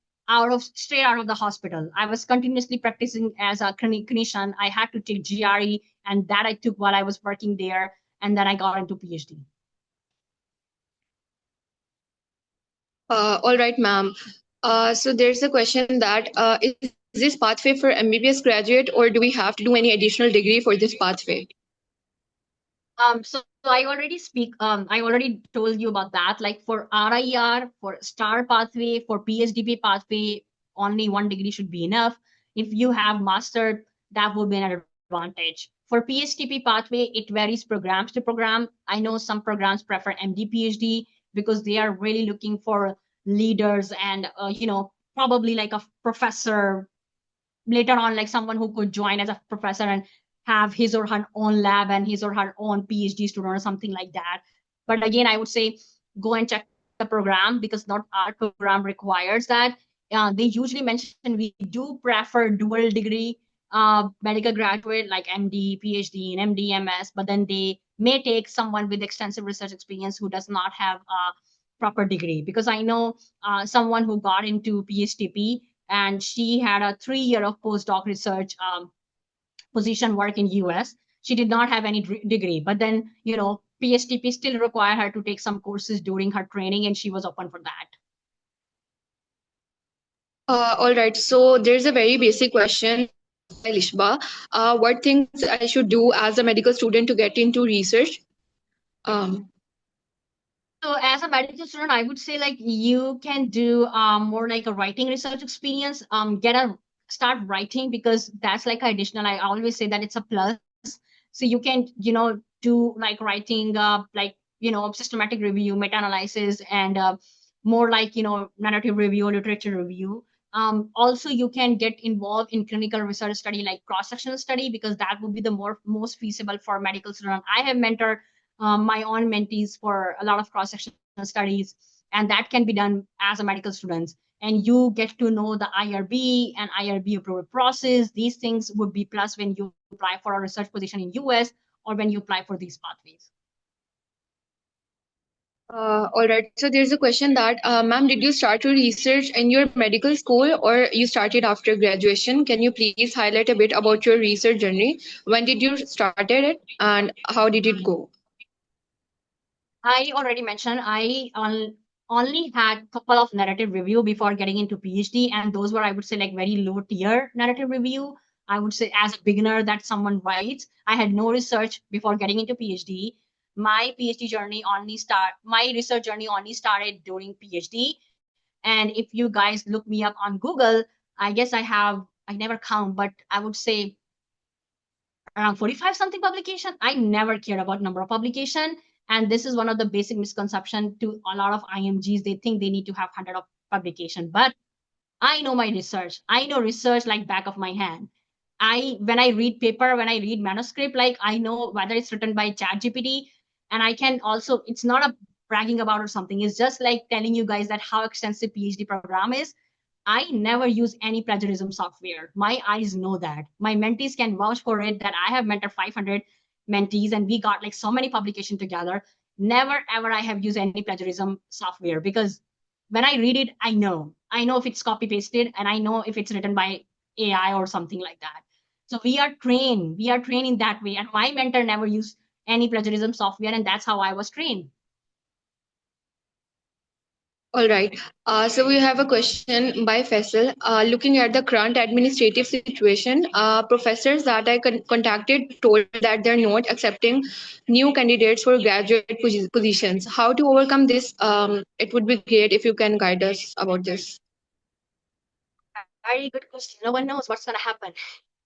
straight out of the hospital. I was continuously practicing as a clinician. I had to take GRE, and that I took while I was working there. And then I got into PhD. All right, ma'am. So there's a question that is this pathway for MBBS graduate, or do we have to do any additional degree for this pathway? So I already told you about that. Like for RIR, for STAR pathway, for PhD pathway, only one degree should be enough. If you have mastered, that will be an advantage. For PSTP pathway, it varies programs to program. I know some programs prefer MD PhD because they are really looking for leaders and probably like a professor later on, like someone who could join as a professor and have his or her own lab and his or her own PhD student or something like that. But again, I would say go and check the program because not our program requires that. They usually mention we do prefer dual degree medical graduate like MD, PhD, and MD, MS, but then they may take someone with extensive research experience who does not have a proper degree. Because I know someone who got into PSTP and she had a 3 year of postdoc research position work in US. She did not have any degree, but then, PSTP still required her to take some courses during her training, and she was open for that. All right. So there's a very basic question by Lishba. What things I should do as a medical student to get into research? So as a medical student, I would say like you can do more like a writing research experience. Start writing because that's like additional. I always say that it's a plus. So you can do like writing like systematic review, meta-analysis, and more like narrative review, literature review. Also, you can get involved in clinical research study like cross-sectional study because that would be the most feasible for medical student. I have mentored my own mentees for a lot of cross-sectional studies, and that can be done as a medical student. And you get to know the IRB and IRB approval process. These things would be plus when you apply for a research position in US or when you apply for these pathways. All right. So there's a question that, ma'am, did you start your research in your medical school or you started after graduation? Can you please highlight a bit about your research journey? When did you started it and how did it go? I already mentioned I only had a couple of narrative review before getting into PhD, and those were, I would say, like very low tier narrative review. I would say as a beginner that someone writes. I had no research before getting into PhD. My research journey only started during PhD. And if you guys look me up on Google, I guess I never count, but I would say around 45 something publication. I never cared about number of publication. And this is one of the basic misconception to a lot of IMGs. They think they need to have 100 of publication, but I know my research. I know research like back of my hand. When I read paper, when I read manuscript, like I know whether it's written by ChatGPT, and I can also, it's not a bragging about or something. It's just like telling you guys that how extensive PhD program is. I never use any plagiarism software. My eyes know that. My mentees can vouch for it that I have mentored 500 mentees and we got like so many publications together. Never ever I have used any plagiarism software because when I read it, I know if it's copy pasted and I know if it's written by AI or something like that. So we are trained in that way. And my mentor never used any plagiarism software, and that's how I was trained. All right. So we have a question by Faisal. Looking at the current administrative situation, professors that I contacted told that they're not accepting new candidates for graduate positions. How to overcome this? It would be great if you can guide us about this. Very good question. No one knows what's going to happen.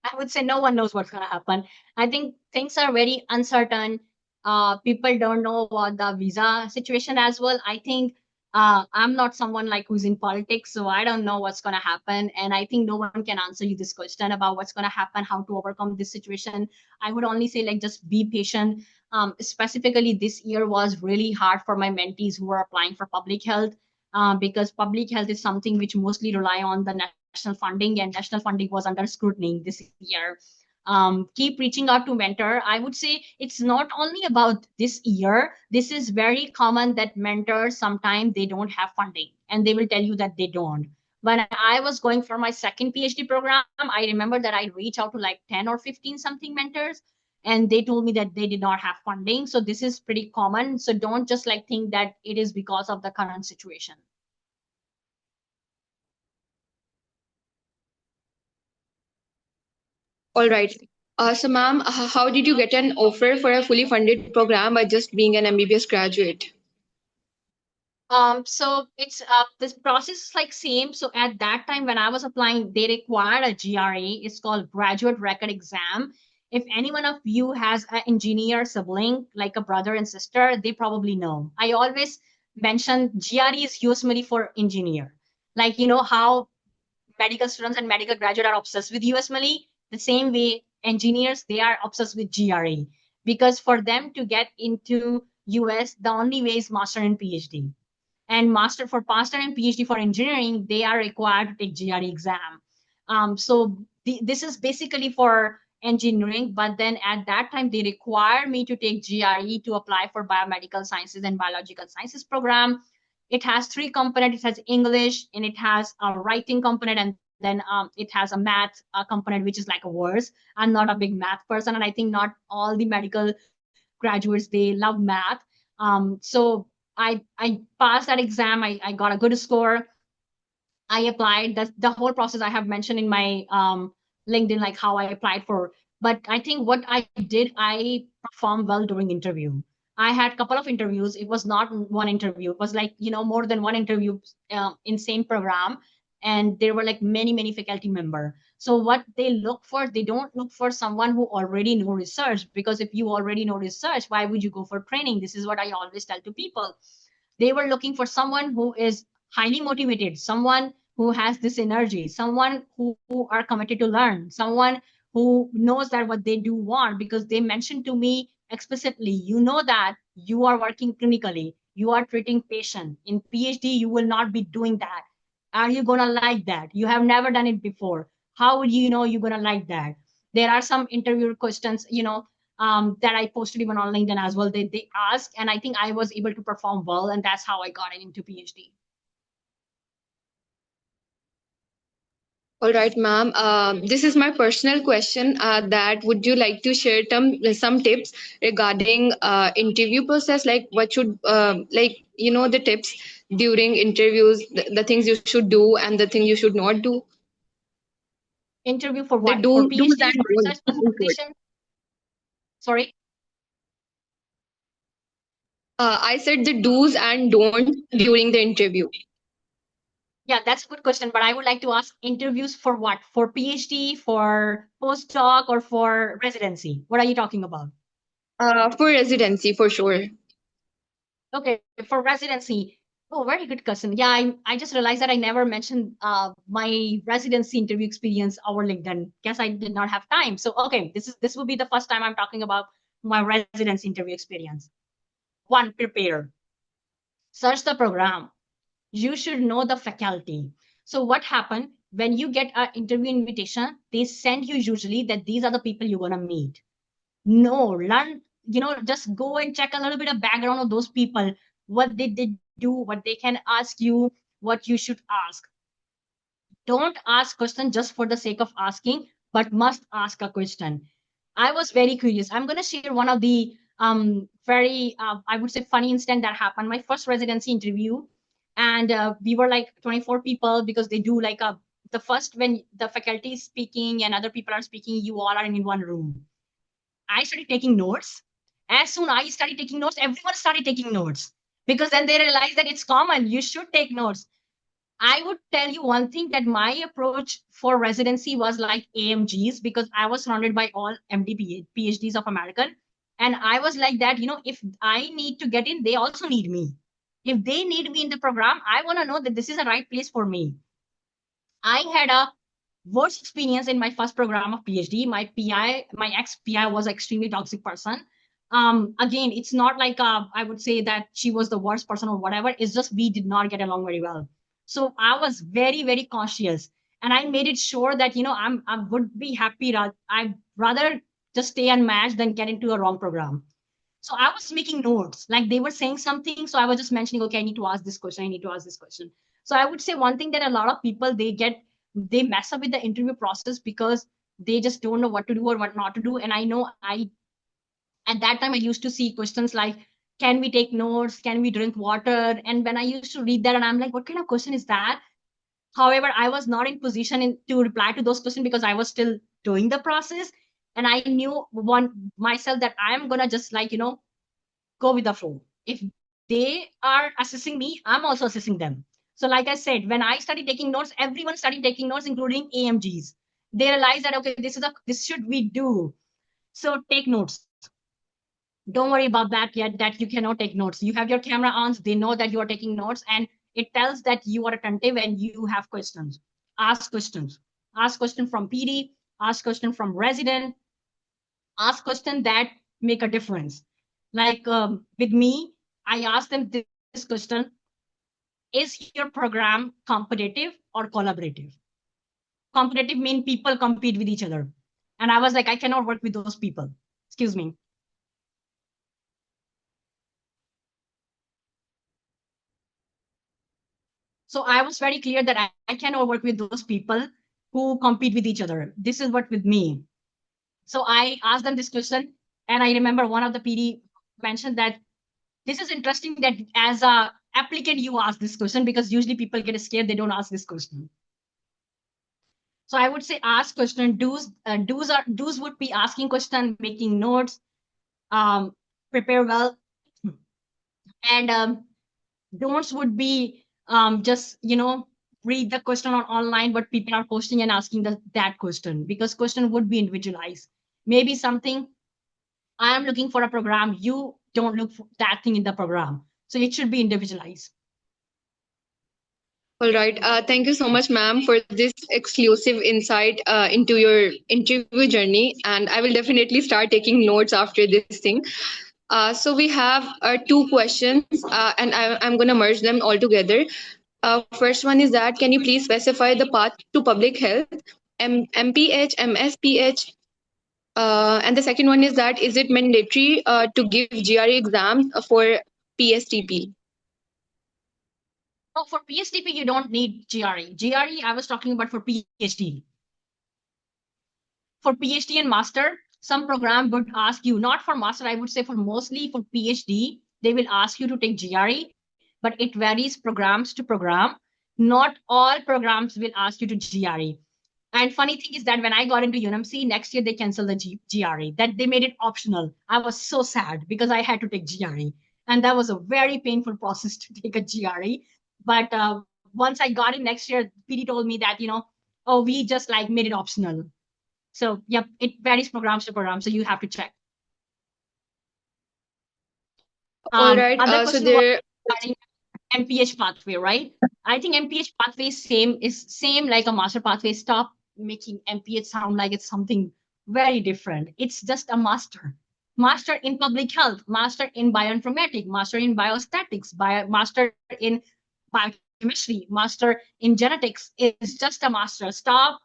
I would say no one knows what's going to happen. I think things are very uncertain. People don't know about the visa situation as well. I think I'm not someone like who's in politics, so I don't know what's going to happen. And I think no one can answer you this question about what's going to happen, how to overcome this situation. I would only say like just be patient. Specifically, this year was really hard for my mentees who were applying for public health because public health is something which mostly rely on the national funding, and national funding was under scrutiny this year. Keep reaching out to mentor. I would say it's not only about this year. This is very common that mentors sometimes they don't have funding and they will tell you that they don't. When I was going for my second PhD program, I remember that I reached out to like 10 or 15 something mentors and they told me that they did not have funding. So this is pretty common. So don't just like think that it is because of the current situation. All right. So, ma'am, how did you get an offer for a fully funded program by just being an MBBS graduate? So it's this process is like same. So at that time when I was applying, they required a GRE. It's called Graduate Record Exam. If any one of you has an engineer sibling, like a brother and sister, they probably know. I always mention GRE is USMLE for engineer. Like how medical students and medical graduate are obsessed with USMLE, the same way engineers, they are obsessed with GRE. Because for them to get into US, the only way is master and PhD. And master and PhD for engineering, they are required to take GRE exam. So this is basically for engineering, but then at that time they require me to take GRE to apply for biomedical sciences and biological sciences program. It has 3 components. It has English and it has a writing component, and then it has a math component, which is like a worse. I'm not a big math person, and I think not all the medical graduates, they love math. So I passed that exam. I got a good score. I applied. The whole process I have mentioned in my LinkedIn, like how I applied for. But I think what I did, I performed well during interview. I had a couple of interviews. It was not one interview. It was like, more than one interview in same program. And there were like many faculty members. So what they look for, they don't look for someone who already know research, because if you already know research, why would you go for training? This is what I always tell to people. They were looking for someone who is highly motivated, someone who has this energy, someone who are committed to learn, someone who knows that what they do want, because they mentioned to me explicitly, that you are working clinically, you are treating patient. In PhD, you will not be doing that. Are you going to like that? You have never done it before. How would you know you're going to like that? There are some interview questions, that I posted even on LinkedIn as well. They asked, and I think I was able to perform well, and that's how I got into PhD. All right, ma'am. This is my personal question. That would you like to share some tips regarding interview process? Like what should the tips during interviews, the things you should do and the things you should not do. Interview for The what? For do's PhD, and for research don'ts. position? Sorry. I said the do's and don'ts during the interview. Yeah, that's a good question. But I would like to ask, interviews for what? For PhD, for postdoc, or for residency? What are you talking about? For residency, for sure. Okay, for residency. Oh, very good question. Yeah, I just realized that I never mentioned my residency interview experience over LinkedIn. Guess I did not have time. So okay, this will be the first time I'm talking about my residency interview experience. One, prepare. Search the program. You should know the faculty. So what happened when you get an interview invitation? They send you usually that these are the people you're gonna meet. No, learn, just go and check a little bit of background of those people, what they did do, what they can ask you, what you should ask. Don't ask question just for the sake of asking, but must ask a question. I was very curious. I'm going to share one of the very, I would say, funny incident that happened. My first residency interview, and we were like 24 people, because they do like the first, when the faculty is speaking and other people are speaking, you all are in one room. I started taking notes. As soon I started taking notes, everyone started taking notes, because then they realized that it's common. You should take notes. I would tell you one thing, that my approach for residency was like AMGs, because I was surrounded by all MD PhDs of American. And I was like that, if I need to get in, they also need me. If they need me in the program, I want to know that this is the right place for me. I had a worst experience in my first program of PhD. My ex-PI was an extremely toxic person. Again, it's not like I would say that she was the worst person or whatever. It's just we did not get along very well. So I was very cautious, and I made it sure that I would be happy. I'd rather just stay unmatched than get into a wrong program. So I was making notes, like they were saying something, so I was just mentioning, okay, I need to ask this question. I need to ask this question. So I would say one thing, that a lot of people, they mess up with the interview process because they just don't know what to do or what not to do. And I know at that time I used to see questions like, can we take notes? Can we drink water? And when I used to read that, and I'm like, what kind of question is that? However, I was not in position to reply to those questions, because I was still doing the process. And I knew myself that I'm going to just go with the flow. If they are assessing me, I'm also assessing them. So like I said, when I started taking notes, everyone started taking notes, including AMGs. They realized that, okay, this should we do. So take notes. Don't worry about that yet, that you cannot take notes. You have your camera on, they know that you are taking notes, and it tells that you are attentive and you have questions. Ask questions. Ask questions from PD, ask questions from resident, ask questions that make a difference. Like with me, I asked them this question: is your program competitive or collaborative? Competitive means people compete with each other. And I was like, I cannot work with those people. Excuse me. So I was very clear that I cannot work with those people who compete with each other. This is what with me. So I asked them this question, and I remember one of the PD mentioned that this is interesting that as a applicant you ask this question, because usually people get scared, they don't ask this question. So I would say ask question. Do's would be asking question, making notes, prepare well. And don'ts would be just read the question on online, but people are posting and asking that question, because question would be individualized. Maybe something I am looking for a program, you don't look for that thing in the program, so it should be individualized. All right. Thank you so much, ma'am, for this exclusive insight into your interview journey. And I will definitely start taking notes after this thing. So we have two questions, and I'm going to merge them all together. First one is that can you please specify the path to public health, MPH, MSPH? And the second one is that is it mandatory to give GRE exams for PSTP? No, for PSTP, you don't need GRE. GRE, I was talking about for PhD. For PhD and master, some program would ask you, not for master, I would say for mostly for PhD, they will ask you to take GRE, but it varies programs to program. Not all programs will ask you to GRE. And funny thing is that when I got into UNMC, next year they canceled the GRE, that they made it optional. I was so sad because I had to take GRE. And that was a very painful process to take a GRE. But once I got it next year, PD told me that, oh, we just like made it optional. So, yep, it varies programs to program. So you have to check. All right. Other So question there. was MPH pathway, right? I think MPH pathway is same like a master pathway. Stop making MPH sound like it's something very different. It's just a master. Master in public health, master in bioinformatics, master in biostatics, master in biochemistry, master in genetics. It's just a master. Stop.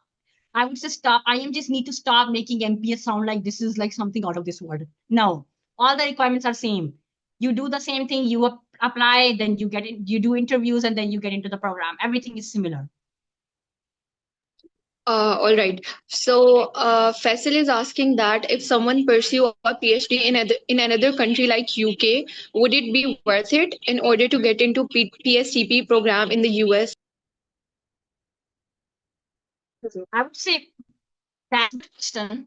I would say stop. IMGs need to stop making MPH sound like this is like something out of this world. No, all the requirements are same. You do the same thing, you apply, then you get in, you do interviews, and then you get into the program. Everything is similar. All right. So Faisal is asking that if someone pursue a PhD in another country like UK, would it be worth it in order to get into PSTP program in the US? I would say that's the question.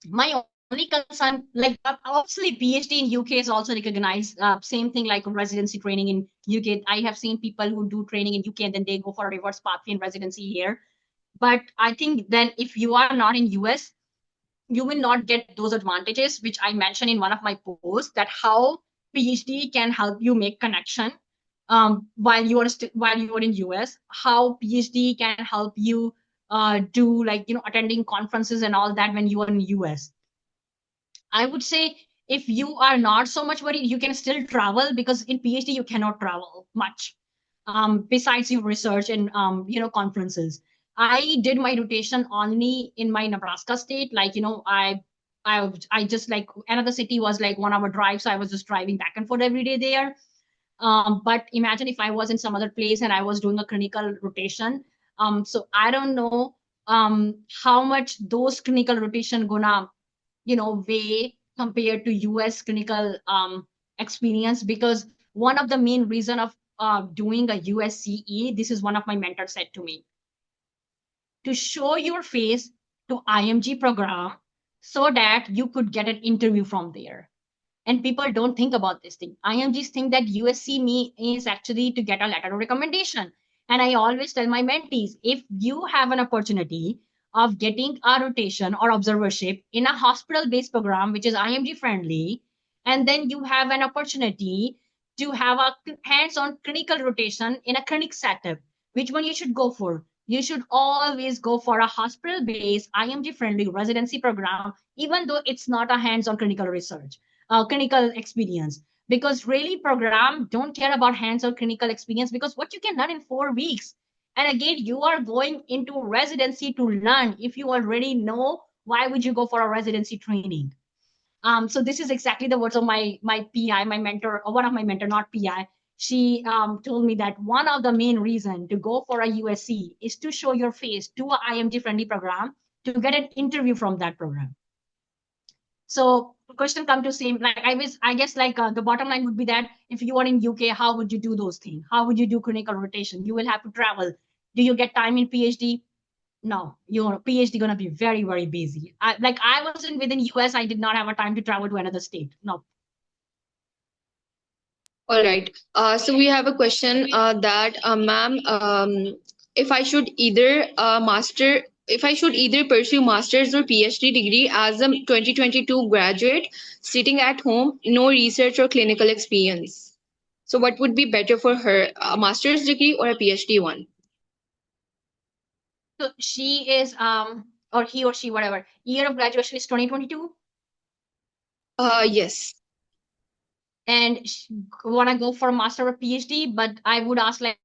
My only concern, like obviously PhD in UK is also recognized. Same thing like residency training in UK. I have seen people who do training in UK and then they go for a reverse pathway in residency here. But I think then if you are not in US, you will not get those advantages, which I mentioned in one of my posts, that how PhD can help you make connection while you are in US, how PhD can help you do like attending conferences and all that when you are in US. I would say if you are not so much worried, you can still travel, because in PhD you cannot travel much besides your research and conferences. I did my rotation only in my Nebraska state. Like, I just like another city was like 1 hour drive. So I was just driving back and forth every day there. But imagine if I was in some other place and I was doing a clinical rotation. So I don't know how much those clinical rotation gonna, weigh compared to US clinical experience, because one of the main reason of doing a USCE, this is one of my mentors said to me, to show your face to IMG program so that you could get an interview from there. And people don't think about this thing. IMGs think that USC me is actually to get a letter of recommendation. And I always tell my mentees, if you have an opportunity of getting a rotation or observership in a hospital-based program, which is IMG friendly, and then you have an opportunity to have a hands-on clinical rotation in a clinic setup, which one you should go for? You should always go for a hospital-based IMG-friendly residency program, even though it's not a hands-on clinical research, clinical experience. Because really program don't care about hands-on clinical experience, because what you can learn in 4 weeks. And again, you are going into residency to learn. If you already know, why would you go for a residency training? So this is exactly the words of my PI, my mentor, or one of my mentor, not PI. She told me that one of the main reason to go for a USC is to show your face to a IMG friendly program to get an interview from that program. So the question come to same, like I guess like the bottom line would be that if you are in UK, how would you do those things? How would you do clinical rotation? You will have to travel. Do you get time in PhD? No, your PhD gonna be very, very busy. I wasn't within US, I did not have a time to travel to another state. No. All right. So we have a question that, ma'am, if I should either if I should either pursue master's or PhD degree as a 2022 graduate, sitting at home, no research or clinical experience. So what would be better for her, a master's degree or a PhD one? So she is or he or she, whatever, year of graduation is 2022, Yes. and want to go for a master or PhD. But I would ask, like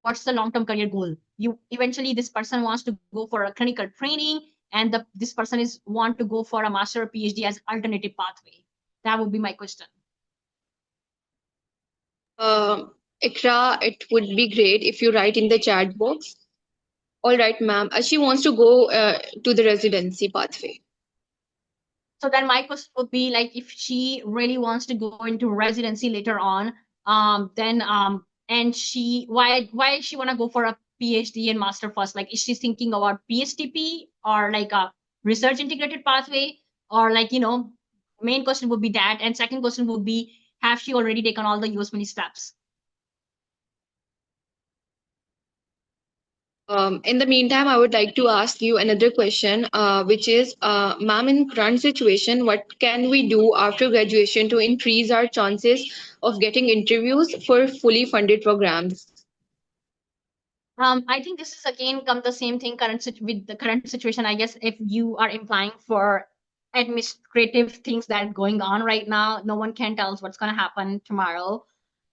what's the long-term career goal? You eventually, this person wants to go for a clinical training, and this person is want to go for a master or PhD as alternative pathway. That would be my question. Ikra, it would be great if you write in the chat box. All right, ma'am. She wants to go to the residency pathway. So then my question would be, like, if she really wants to go into residency later on, then and why she want to go for a PhD and master first? Like, is she thinking about PSTP or like a research integrated pathway, or like, main question would be that, and second question would be, have she already taken all the USMLE steps? In the meantime, I would like to ask you another question, which is, ma'am, in current situation, what can we do after graduation to increase our chances of getting interviews for fully funded programs? I think this is again come the same thing with the current situation. I guess if you are implying for administrative things that are going on right now, no one can tell us what's going to happen tomorrow.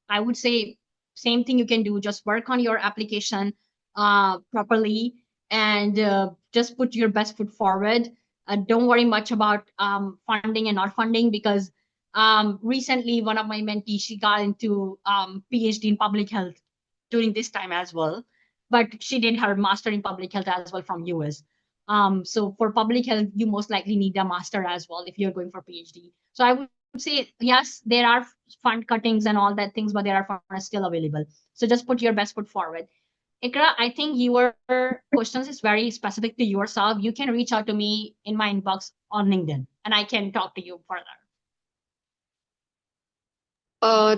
I would say same thing you can do. Just work on your application properly, and just put your best foot forward. Don't worry much about funding and not funding, because recently one of my mentees, she got into PhD in public health during this time as well, but she did her master in public health as well from US. So for public health, you most likely need a master as well if you're going for PhD. So I would say, yes, there are fund cuttings and all that things, but there are funds still available. So just put your best foot forward. Ikra, I think your questions is very specific to yourself. You can reach out to me in my inbox on LinkedIn, and I can talk to you further.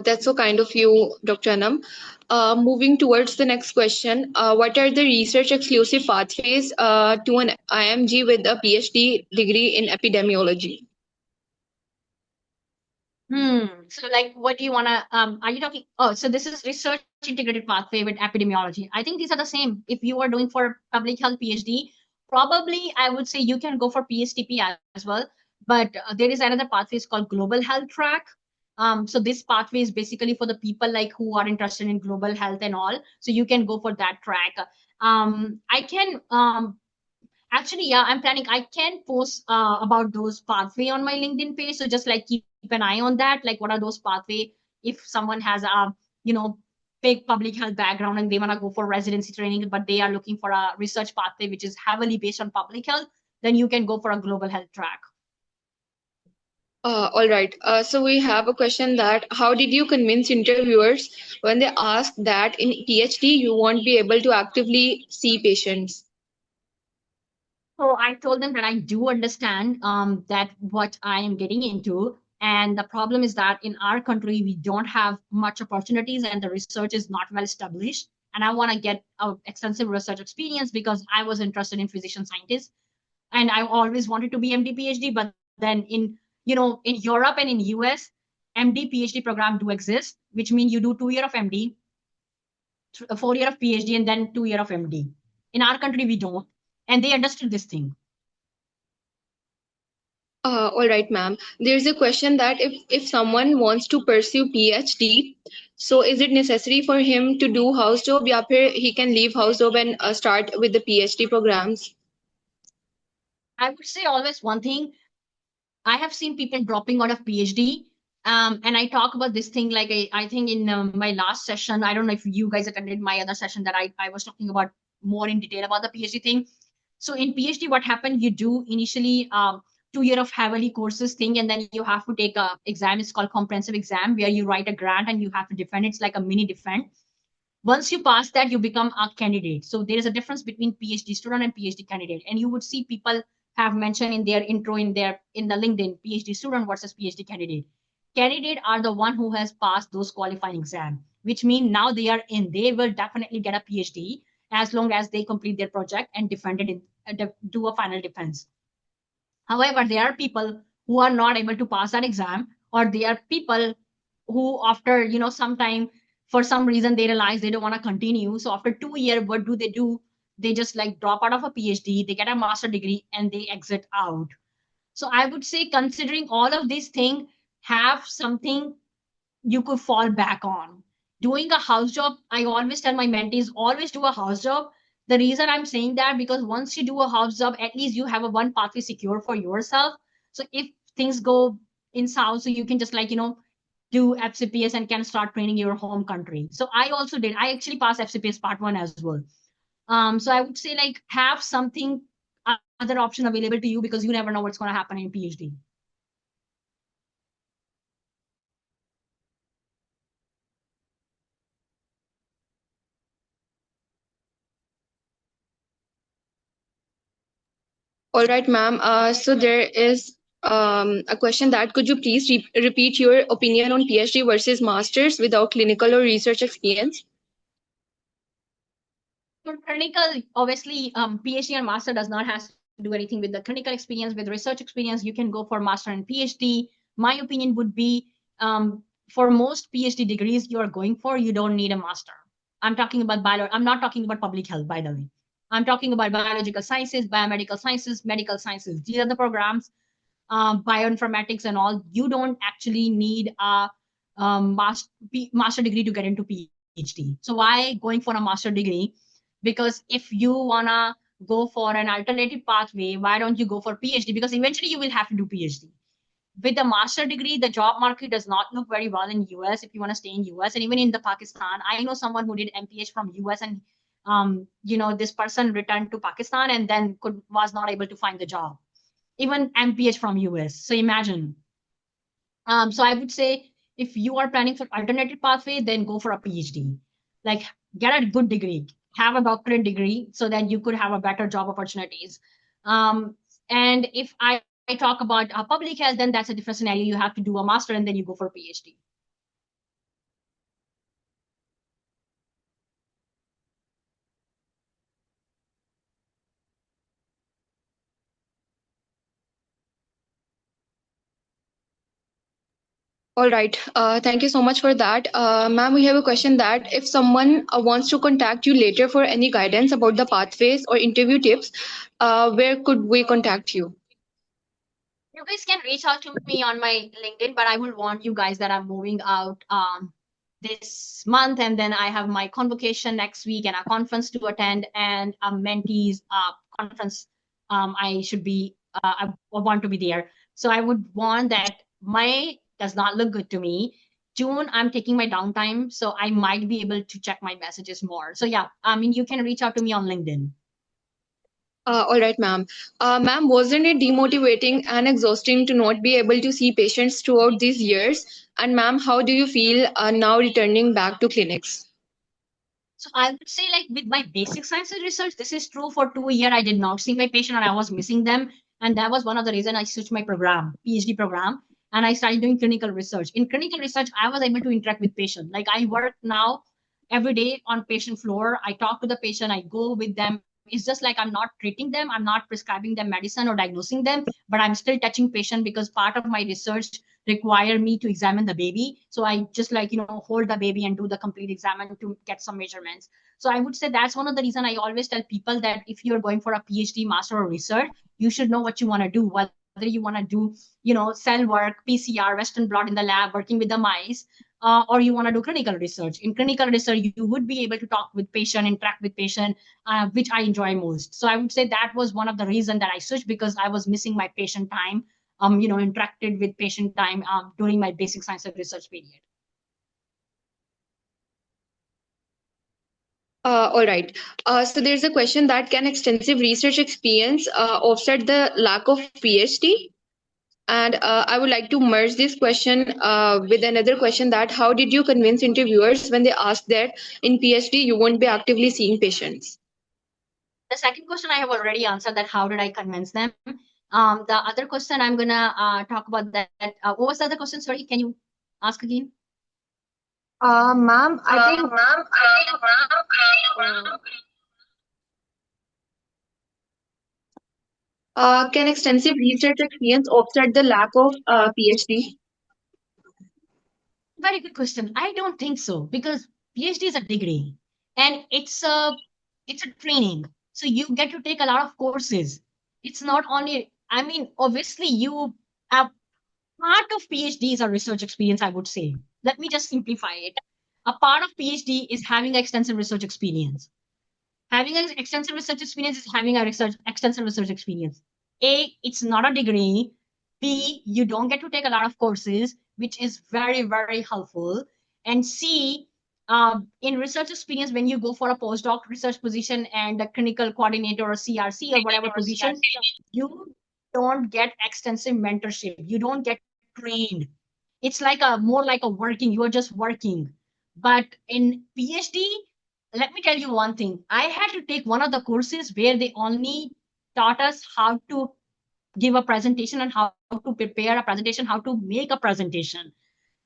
That's so kind of you, Dr. Anam. Moving towards the next question, what are the research exclusive pathways to an IMG with a PhD degree in epidemiology? So like, what do you want to, are you talking, oh, so this is research integrated pathway with epidemiology. I think these are the same. If you are doing for public health PhD, probably I would say you can go for PSTP as well. But there is another pathway, it's called global health track. So this pathway is basically for the people like who are interested in global health and all. So you can go for that track. I can, actually, yeah, I'm planning. I can post about those pathway on my LinkedIn page. So just like keep an eye on that. Like, what are those pathway? If someone has a big public health background and they want to go for residency training, but they are looking for a research pathway which is heavily based on public health, then you can go for a global health track. All right. So we have a question that, how did you convince interviewers when they ask that in PhD you won't be able to actively see patients? So I told them that I do understand that what I am getting into. And the problem is that in our country, we don't have much opportunities and the research is not well established. And I want to get extensive research experience because I was interested in physician scientists. And I always wanted to be MD PhD. But then in Europe and in US, MD PhD program do exist, which means you do 2 years of MD, 4 years of PhD, and then 2 years of MD. In our country, we don't. And they understood this thing. All right, ma'am. There's a question that if someone wants to pursue PhD, so is it necessary for him to do house job, या फिर he can leave house job and start with the PhD programs? I would say always one thing. I have seen people dropping out of PhD. And I talk about this thing like I think in my last session. I don't know if you guys attended my other session that I was talking about more in detail about the PhD thing. So in PhD, what happened? You do initially 2 years of heavily courses thing, and then you have to take a exam. It's called comprehensive exam, where you write a grant and you have to defend. It's like a mini defend. Once you pass that, you become a candidate. So there is a difference between PhD student and PhD candidate. And you would see people have mentioned in their intro in the LinkedIn, PhD student versus PhD candidate. candidate are the one who has passed those qualifying exam, which means now they are in. They will definitely get a PhD as long as they complete their project and defend it do a final defense. However, there are people who are not able to pass that exam, or there are people who after sometime for some reason they realize they don't want to continue. So after 2 years, what do? They just like drop out of a PhD, they get a master degree, and they exit out. So I would say, considering all of these things, have something you could fall back on. Doing a house job, I always tell my mentees, always do a house job. The reason I'm saying that, because once you do a house job, at least you have a one pathway secure for yourself. So if things go in south, so you can just do FCPS and can start training your home country. So I also did. I actually passed FCPS part 1 as well. So I would say have something other option available to you, because you never know what's going to happen in PhD. All right, ma'am. So there is a question that could you please repeat your opinion on PhD versus masters without clinical or research experience? For clinical, obviously, PhD and master does not have to do anything with the clinical experience. With research experience, you can go for master and PhD. My opinion would be, for most PhD degrees you are going for, you don't need a master. I'm talking about I'm not talking about public health, by the way. I'm talking about biological sciences, biomedical sciences, medical sciences. These are the programs, bioinformatics and all. You don't actually need a master degree to get into PhD. So why going for a master degree? Because if you wanna go for an alternative pathway, why don't you go for PhD? Because eventually you will have to do PhD. With a master degree, the job market does not look very well in US if you want to stay in US, and even in the Pakistan. I know someone who did MPH from US, and this person returned to Pakistan and then was not able to find the job. Even MPH from US. So imagine. So I would say, if you are planning for alternative pathway, then go for a PhD. Like, get a good degree, have a doctorate degree, so that you could have a better job opportunities. And if I talk about public health, then that's a different scenario. You have to do a master and then you go for PhD. All right. Thank you so much for that. Ma'am, we have a question that if someone wants to contact you later for any guidance about the pathways or interview tips, where could we contact you? You guys can reach out to me on my LinkedIn, but I will warn you guys that I'm moving out this month, and then I have my convocation next week and a conference to attend, and a mentees conference. I should be I want to be there. So I would warn that May does not look good to me. June, I'm taking my downtime, so I might be able to check my messages more. So yeah, I mean, you can reach out to me on LinkedIn. All right, ma'am. Ma'am, wasn't it demotivating and exhausting to not be able to see patients throughout these years? And ma'am, how do you feel now returning back to clinics? So I would say, with my basic sciences research, this is true. For 2 years, I did not see my patient, and I was missing them. And that was one of the reasons I switched my program, PhD program, and I started doing clinical research. In clinical research, I was able to interact with patients. Like, I work now every day on patient floor. I talk to the patient, I go with them. It's just like I'm not treating them, I'm not prescribing them medicine or diagnosing them, but I'm still touching patient, because part of my research require me to examine the baby. So I just hold the baby and do the complete exam to get some measurements. So I would say that's one of the reasons I always tell people that if you're going for a PhD, master, or research, you should know what you want to do. Whether you want to do, cell work, PCR, Western blot in the lab, working with the mice, or you want to do clinical research. In clinical research, you would be able to talk with patient, interact with patient, which I enjoy most. So I would say that was one of the reasons that I switched, because I was missing my patient time, interacted with patient time during my basic science and research period. All right. So there's a question that can extensive research experience offset the lack of PhD? And I would like to merge this question with another question that how did you convince interviewers when they asked that in PhD you won't be actively seeing patients? The second question I have already answered, that how did I convince them? The other question I'm gonna talk about that. What was the other question? Sorry, can you ask again? Ma'am, I think can extensive research experience offset the lack of PhD? Very good question. I don't think so because PhD is a degree and it's a training. So you get to take a lot of courses. It's not only, I mean, obviously you have part of PhD is a research experience, I would say. Let me just simplify it. A part of PhD is having extensive research experience. Having an extensive research experience is having a extensive research experience. A, it's not a degree. B, you don't get to take a lot of courses, which is very, very helpful. And C, in research experience, when you go for a postdoc research position and a clinical coordinator or CRC or whatever position, you don't get extensive mentorship. You don't get trained. It's like a more like a working, you are just working. But in PhD, let me tell you one thing. I had to take one of the courses where they only taught us how to give a presentation and how to prepare a presentation, how to make a presentation.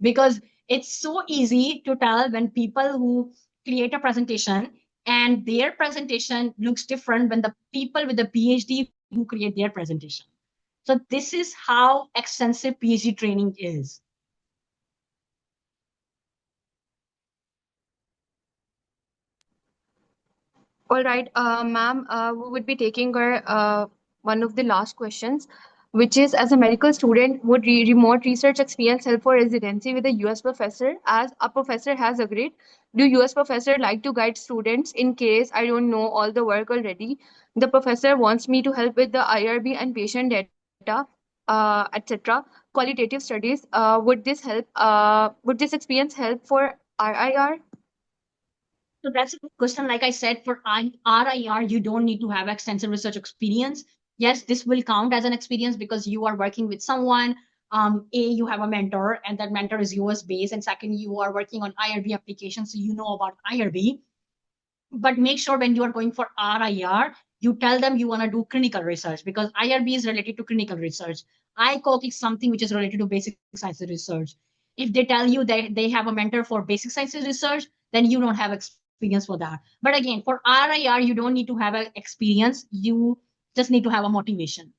Because it's so easy to tell when people who create a presentation and their presentation looks different when the people with the PhD who create their presentation. So this is how extensive PhD training is. All right, ma'am, we would be taking our one of the last questions, which is, as a medical student, would remote research experience help for residency with a US professor? As a professor has agreed, do US professor like to guide students in case I don't know all the work already? The professor wants me to help with the IRB and patient data, etc. Qualitative studies. Would this help? Would this experience help for RIR? So that's a good question. Like I said, for RIR, you don't need to have extensive research experience. Yes, this will count as an experience because you are working with someone. You have a mentor, and that mentor is US based. And second, you are working on IRB applications, so you know about IRB. But make sure when you are going for RIR, you tell them you want to do clinical research because IRB is related to clinical research. ICOC is something which is related to basic sciences research. If they tell you that they have a mentor for basic sciences research, then you don't have experience for that. But again, for RIR, you don't need to have an experience. You just need to have a motivation.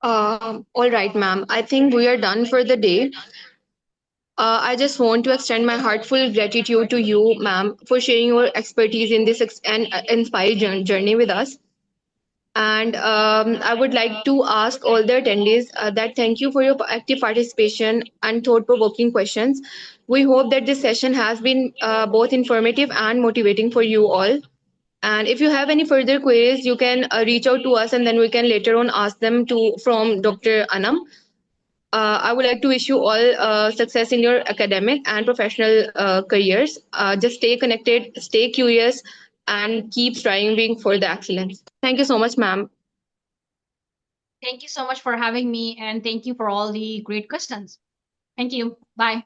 All right, ma'am. I think we are done for the day. I just want to extend my heartfelt gratitude to you, ma'am, for sharing your expertise in this and inspired journey with us. And I would like to ask all the attendees that thank you for your active participation and thought-provoking questions. We hope that this session has been both informative and motivating for you all. And if you have any further queries, you can reach out to us, and then we can later on ask them to from Dr. Anam. I would like to wish you all success in your academic and professional careers. Just stay connected, stay curious, and keep striving for the excellence. Thank you so much, ma'am. Thank you so much for having me, and thank you for all the great questions. Thank you. Bye.